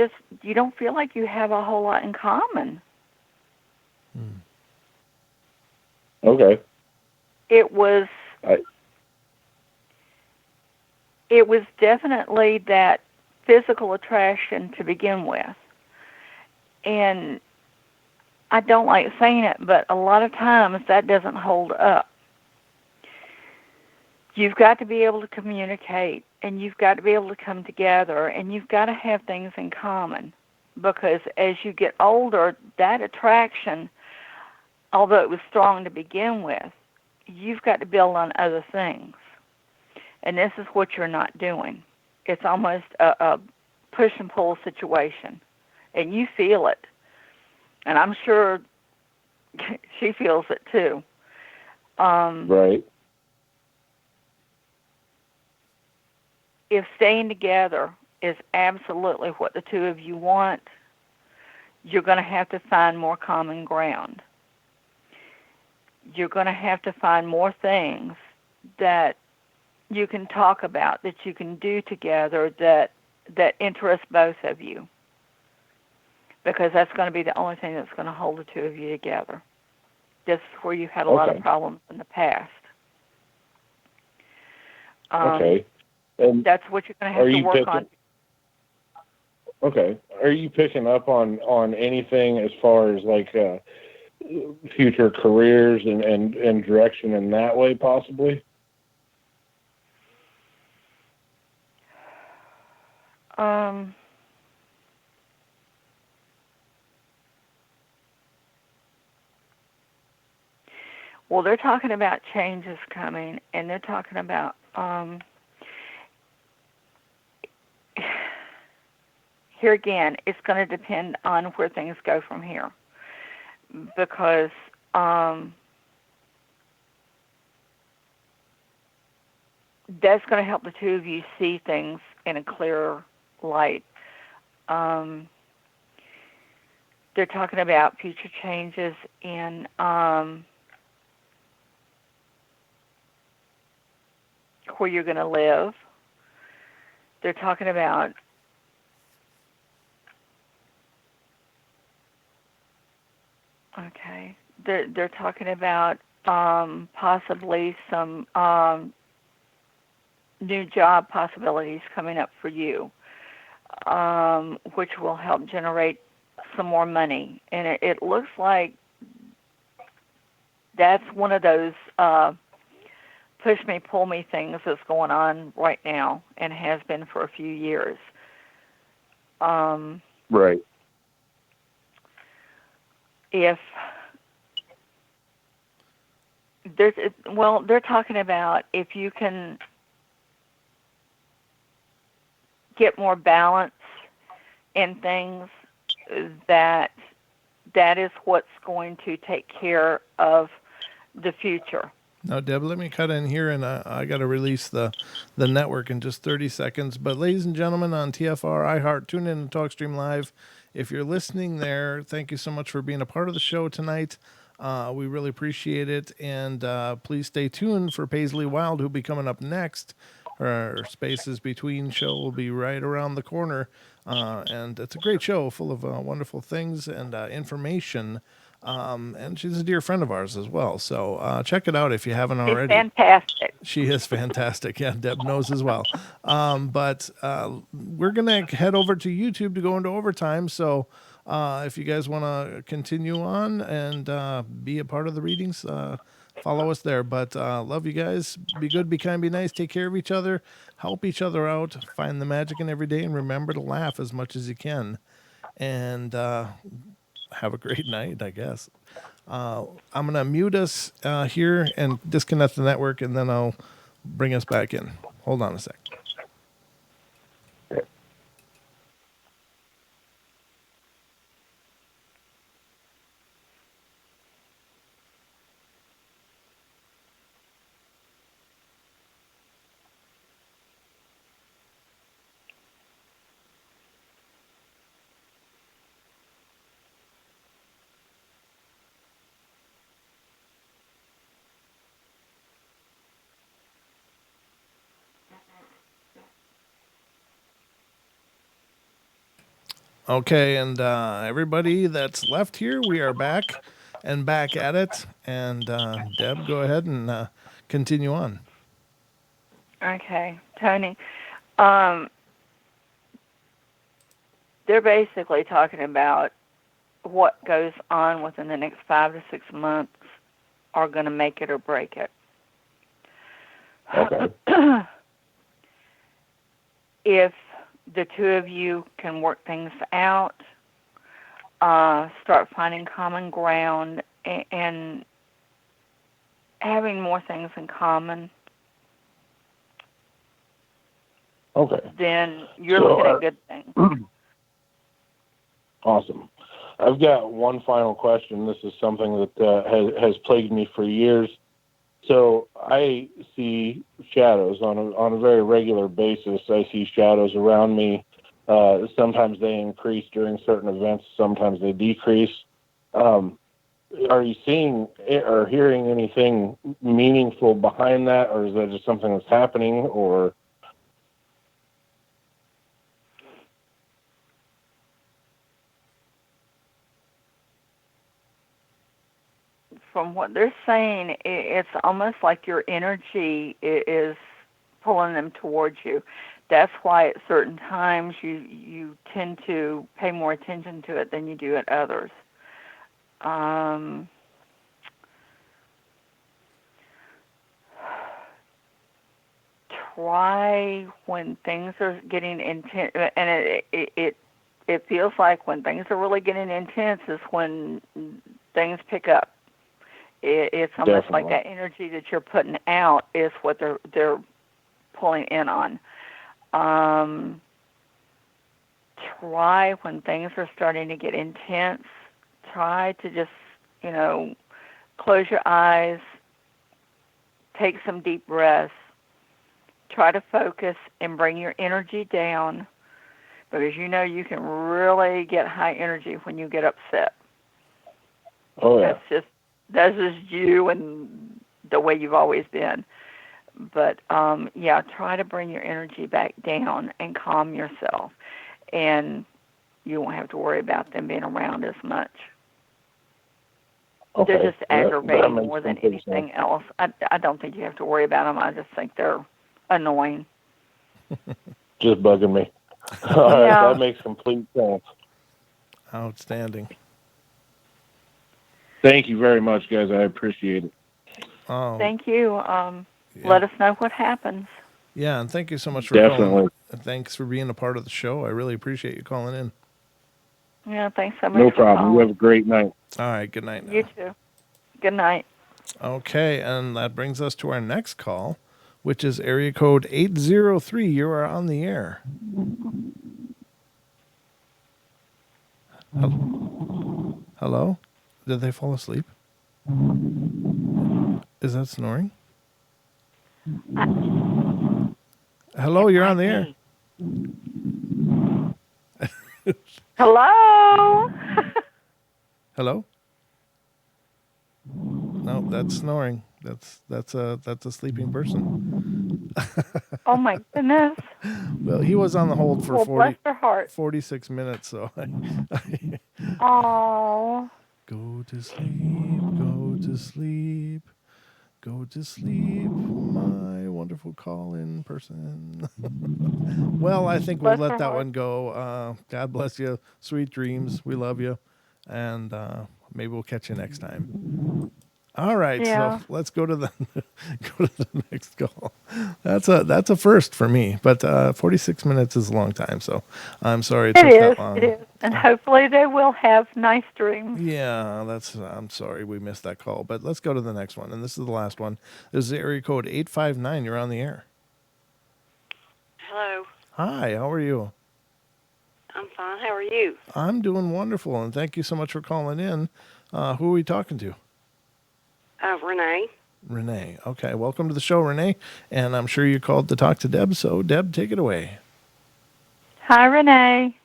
feel like you have a whole lot in common. Okay. It was definitely that physical attraction to begin with. And I don't like saying it, but a lot of times that doesn't hold up. You've got to be able to communicate, and you've got to be able to come together, and you've got to have things in common. Because as you get older, that attraction, although it was strong to begin with, you've got to build on other things. And this is what you're not doing. It's almost a push and pull situation. And you feel it. And I'm sure she feels it too. Right. If staying together is absolutely what the two of you want, you're going to have to find more common ground. You're going to have to find more things that you can talk about, that you can do together, that interest both of you. Because that's going to be the only thing that's going to hold the two of you together. This is where you've had a lot of problems in the past. Okay. And that's what you're going to have to work on. Okay. Are you picking up on anything as far as like future careers and direction in that way, possibly? Well, they're talking about changes coming, and they're talking about here again, it's going to depend on where things go from here. Because that's going to help the two of you see things in a clearer light. They're talking about future changes in where you're going to live. They're talking about They're talking about possibly some new job possibilities coming up for you, which will help generate some more money. And it looks like that's one of those push me, pull me things that's going on right now and has been for a few years. Right. If there's, well, they're talking about if you can get more balance in things, that is what's going to take care of the future. Now, Deb, let me cut in here, and I got to release the network in just 30 seconds. But ladies and gentlemen, on TFR, iHeart, tune in to TalkStream Live. If you're listening there, thank you so much for being a part of the show tonight. We really appreciate it. And please stay tuned for Paisley Wild, who'll be coming up next. Our Spaces Between show will be right around the corner. And it's a great show full of wonderful things and information. And she's a dear friend of ours as well. So check it out if you haven't She's already. fantastic. She is fantastic. Yeah, Deb knows as well. But we're going to head over to YouTube to go into overtime. So if you guys want to continue on and be a part of the readings, follow us there. But love you guys. Be good, be kind, be nice. Take care of each other. Help each other out. Find the magic in every day. And remember to laugh as much as you can. And have a great night, I guess. I'm going to mute us here and disconnect the network, and then I'll bring us back in. Hold on a sec. Okay, and everybody that's left here, we are back and back at it. And Deb, go ahead and continue on. Okay, Tony. They're basically talking about what goes on within the next 5 to 6 months are going to make it or break it. Okay. If the two of you can work things out, start finding common ground and having more things in common, Okay. then you're looking at good things. Awesome. I've got one final question. This is something that has plagued me for years. So I see shadows on a very regular basis. I see shadows around me. Sometimes they increase during certain events. Sometimes they decrease. Are you seeing or hearing anything meaningful behind that, or is that just something that's happening? Or From what they're saying, it's almost like your energy is pulling them towards you. That's why at certain times you tend to pay more attention to it than you do at others. Try when things are getting intense, and it feels like when things are really getting intense is when things pick up. It's almost Definitely. like that energy that you're putting out is what they're pulling in on. Try when things are starting to get intense. Try to just, close your eyes, take some deep breaths. Try to focus and bring your energy down, because you can really get high energy when you get upset. Oh yeah. That's just you and the way you've always been. But, try to bring your energy back down and calm yourself. And you won't have to worry about them being around as much. Okay. They're just aggravating makes more than complete anything else. I don't think you have to worry about them. I just think they're annoying. Just bugging me. All right, Yeah. that makes complete sense. Outstanding. Thank you very much, guys. I appreciate it. Oh, Thank you. Let us know what happens. yeah, and thank you so much for Definitely. calling. Thanks for being a part of the show. I really appreciate you calling in. Yeah, thanks so much No for problem. You calling. have a great night. All right, good night now. You too. Good night. Okay, and that brings us to our next call, which is area code 803. You are on the air. Hello? Did they fall asleep? Is that snoring? Hello, you're on the air. Hello? Hello? No, that's snoring. That's a sleeping person. Oh my goodness. Well, he was on the hold for Well, bless their heart. 46 minutes, so Oh. go to sleep, go to sleep, go to sleep, my wonderful call-in person. Well, I think we'll Bless let her that heart. one go. God bless you. Sweet dreams. We love you. And maybe we'll catch you next time. All right, so Yeah. let's go to the go to the next call. That's a first for me, but 46 minutes is a long time, so I'm sorry it It took is. that long. It is. And hopefully they will have nice dreams. Yeah, I'm sorry we missed that call, but let's go to the next one, and this is the last one. This is area code 859. You're on the air. Hello. Hi, how are you? I'm fine. How are you? I'm doing wonderful, and thank you so much for calling in. Who are we talking to? Renee. Renee. Okay, welcome to the show, Renee. And I'm sure you called to talk to Deb, so Deb, take it away. Hi, Renee.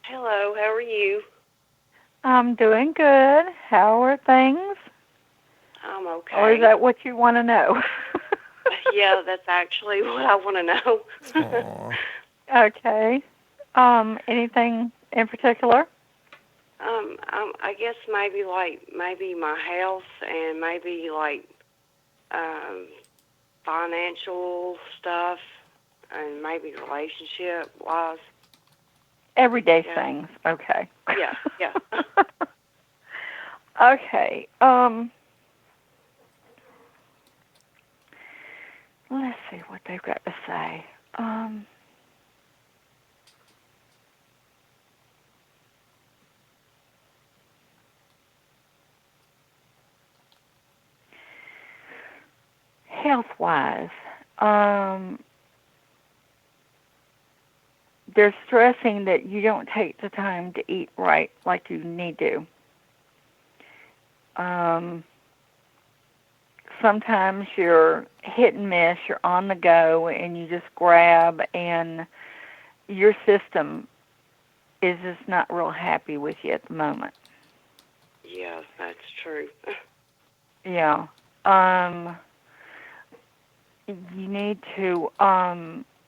Hello. How are you? I'm doing good. How are things? I'm okay. Or is that what you want to know? Yeah, that's actually what I want to know. Aw. Okay. Anything in particular? I guess maybe my health and maybe financial stuff and maybe relationship wise. Everyday Yeah. things. Okay. Yeah, yeah. Okay. Let's see what they've got to say. Health-wise, they're stressing that you don't take the time to eat right like you need to. Sometimes you're hit and miss, you're on the go, and you just grab, and your system is just not real happy with you at the moment. Yeah, that's true. Yeah. You need to,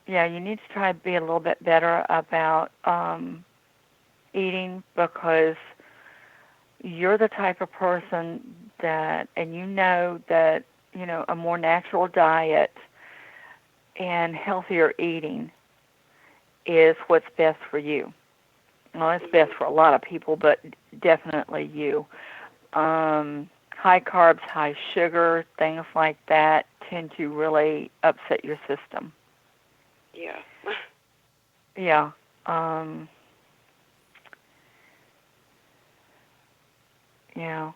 you need to try to be a little bit better about eating, because you're the type of person that, and you know that, a more natural diet and healthier eating is what's best for you. Well, it's best for a lot of people, but definitely you. High carbs, high sugar, things like that tend to really upset your system. Yeah. Yeah. Yeah.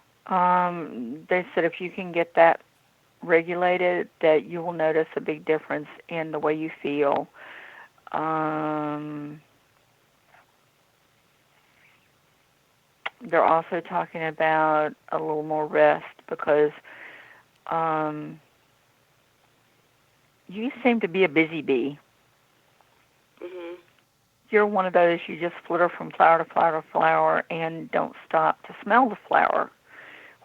They said if you can get that regulated, that you will notice a big difference in the way you feel. They're also talking about a little more rest, because you seem to be a busy bee. Mhm. You're one of those, you just flitter from flower to flower to flower and don't stop to smell the flower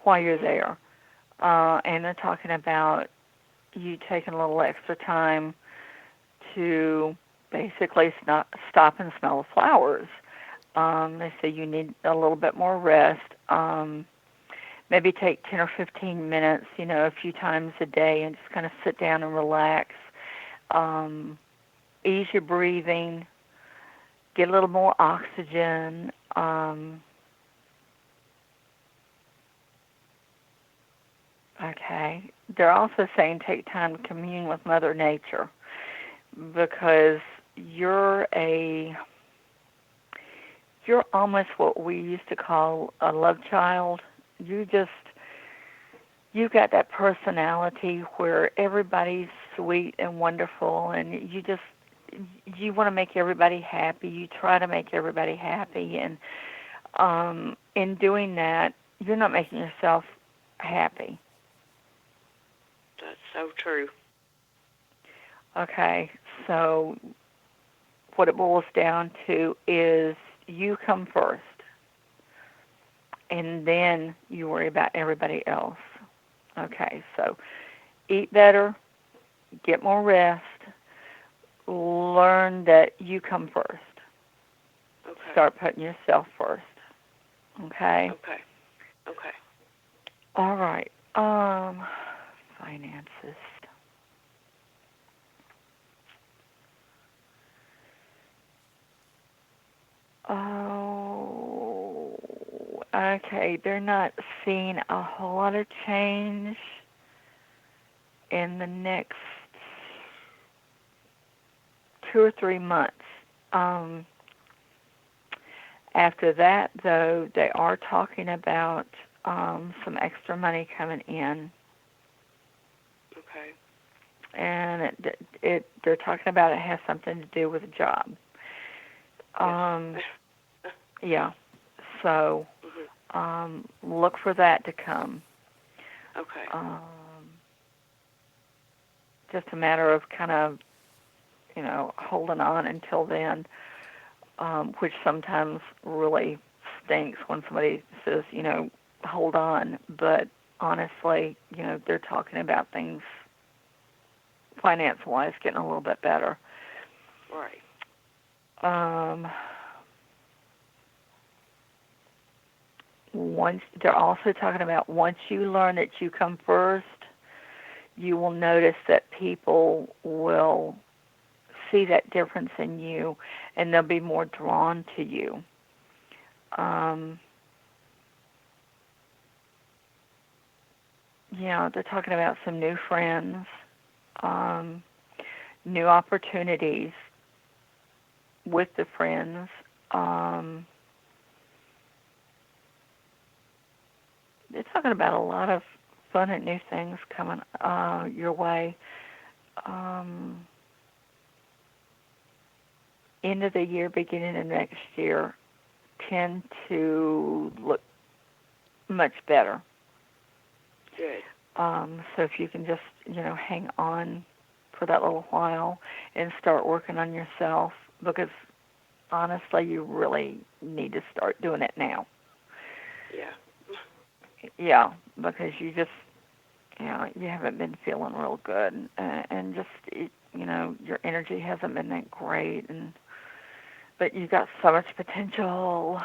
while you're there. And they're talking about you taking a little extra time to basically stop and smell the flowers. They say you need a little bit more rest. Maybe take 10 or 15 minutes, a few times a day, and just kind of sit down and relax. Ease your breathing. Get a little more oxygen. Okay. They're also saying take time to commune with Mother Nature, because you're almost what we used to call a love child. You've got that personality where everybody's sweet and wonderful, and you want to make everybody happy. You try to make everybody happy, and in doing that, you're not making yourself happy. That's so true. Okay, so what it boils down to is you come first. and then you worry about everybody else. Okay, so eat better, get more rest, learn that you come first. Okay. Start putting yourself first. Okay? Okay. Okay. All right. Finances. Oh, okay. They're not seeing a whole lot of change in the next 2 or 3 months. After that, though, they are talking about some extra money coming in, Okay. and they're talking about it has something to do with a job. Yeah. So look for that to come. Okay. Just a matter of kind of, holding on until then, which sometimes really stinks when somebody says, hold on. But honestly, they're talking about things finance-wise getting a little bit better. Right. They're also talking about once you learn that you come first, you will notice that people will see that difference in you, and they'll be more drawn to you. They're talking about some new friends, new opportunities with the friends. They're talking about a lot of fun and new things coming your way. End of the year, beginning of next year, tend to look much better. Good. So if you can just, hang on for that little while and start working on yourself, because honestly, you really need to start doing it now. Yeah. Yeah, because you just, you haven't been feeling real good, and just, your energy hasn't been that great, but you've got so much potential.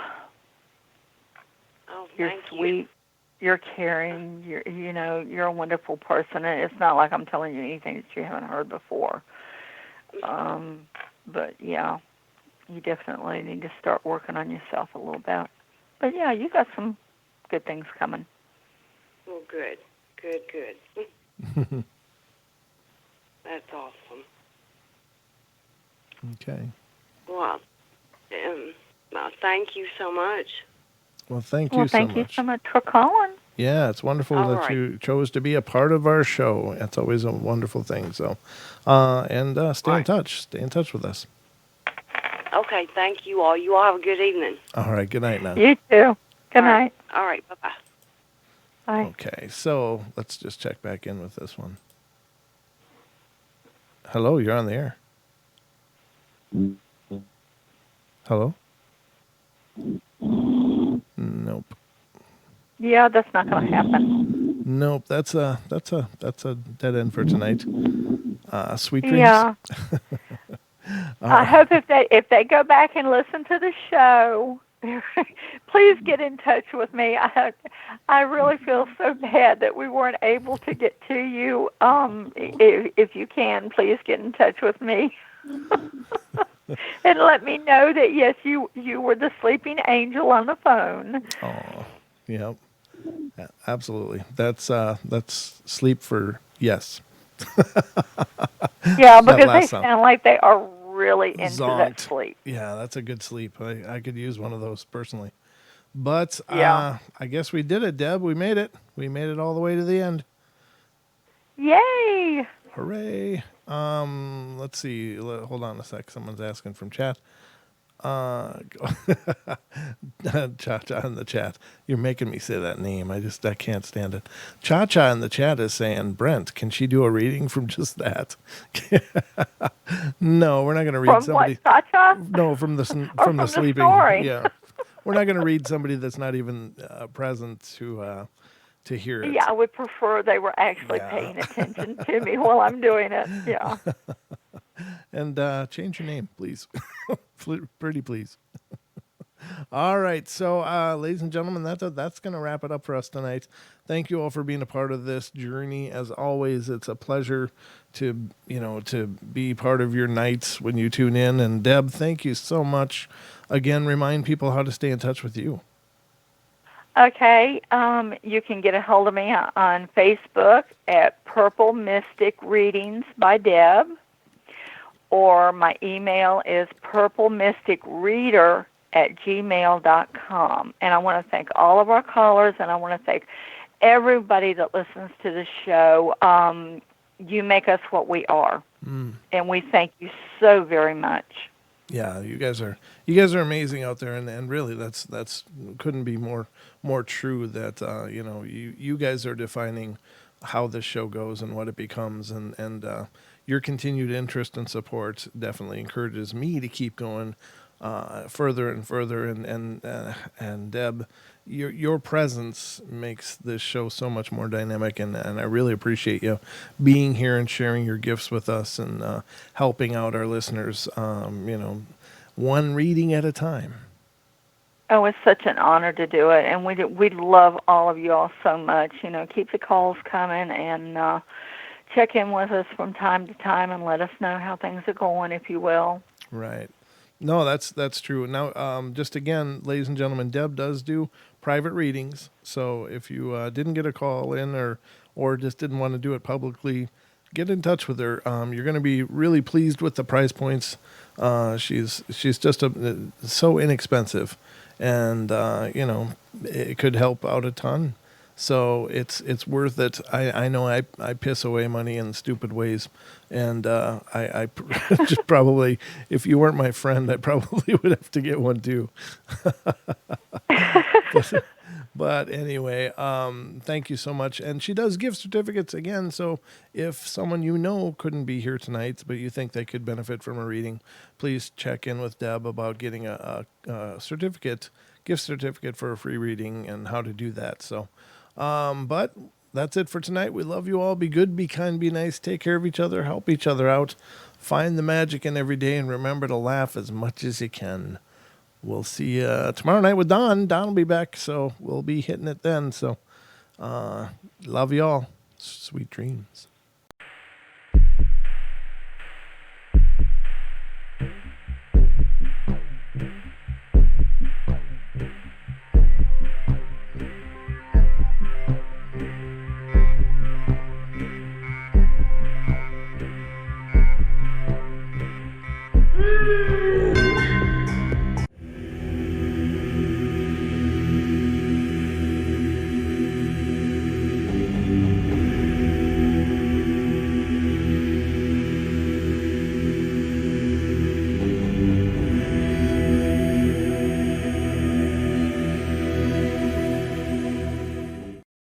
Oh, You're thank sweet. you. You're caring. You're a wonderful person, and it's not like I'm telling you anything that you haven't heard before. But yeah, you definitely need to start working on yourself a little bit. But yeah, you got some good things coming. Well, good. That's awesome. Okay. Well, thank you so much. Well, thank you Thank you so much for calling. Yeah, it's wonderful All that right. you chose to be a part of our show. That's always a wonderful thing. So, stay in touch. Stay in touch with us. Okay, thank you all. You all have a good evening. All right. Good night now. You too. Good night. All right, bye-bye. Bye. Okay, so let's just check back in with this one. Hello, you're on the air. Hello? Nope. Yeah, that's not going to happen. Nope. That's a dead end for tonight. Sweet dreams. Yeah. I hope if they go back and listen to the show, please get in touch with me. I really feel so bad that we weren't able to get to you. If you can, please get in touch with me. And let me know that yes, you were the sleeping angel on the phone. Oh, yep. Yeah, absolutely. That's sleep for yes. Yeah, because they sound like they are really into that sleep. Yeah, that's a good sleep. I could use one of those personally. But yeah. I guess we did it, Deb. We made it. We made it all the way to the end. Yay! Hooray. Let's see. Hold on a sec. Someone's asking from chat. Cha-Cha in the chat. You're making me say that name. I can't stand it. Cha-Cha in the chat is saying, Brent, can she do a reading from just that? No, we're not going to read from somebody. What, Cha-Cha? No, from the from the sleeping. story. Yeah. we're not going to read somebody that's not even present to hear it. Yeah, I would prefer they were actually paying attention to me while I'm doing it. Yeah. And change your name, please. Pretty please. All right, so ladies and gentlemen, that's going to wrap it up for us tonight. Thank you all for being a part of this journey. As always, it's a pleasure to be part of your nights when you tune in. And Deb, thank you so much. Again, remind people how to stay in touch with you. Okay, you can get a hold of me on Facebook at Purple Mystic Readings by Deb, or my email is purplemysticreader@gmail.com. And I want to thank all of our callers, and I want to thank everybody that listens to the show. You make us what we are, and we thank you so very much. Yeah, you guys are amazing out there, and really that's couldn't be more true that you guys are defining how this show goes and what it becomes, and your continued interest and support definitely encourages me to keep going further and further, and Deb, your presence makes this show so much more dynamic, and I really appreciate you being here and sharing your gifts with us and helping out our listeners, one reading at a time. Oh, it's such an honor to do it, and we love all of you all so much. Keep the calls coming, and check in with us from time to time and let us know how things are going, if you will. Right. No, that's true. Now, just again, ladies and gentlemen, Deb does do private readings. So if you didn't get a call in or just didn't want to do it publicly, get in touch with her. You're going to be really pleased with the price points. She's just so inexpensive, and it could help out a ton. So it's worth it. I know I piss away money in stupid ways, and I just probably, if you weren't my friend, I probably would have to get one too. But anyway, thank you so much. And she does gift certificates again. So if someone couldn't be here tonight, but you think they could benefit from a reading, please check in with Deb about getting a gift certificate for a free reading and how to do that. So. But that's it for tonight. We love you all. Be good, be kind, be nice. Take care of each other. Help each other out. Find the magic in every day, and remember to laugh as much as you can. We'll see you tomorrow night with Don. Don will be back, so we'll be hitting it then. So, love you all. Sweet dreams.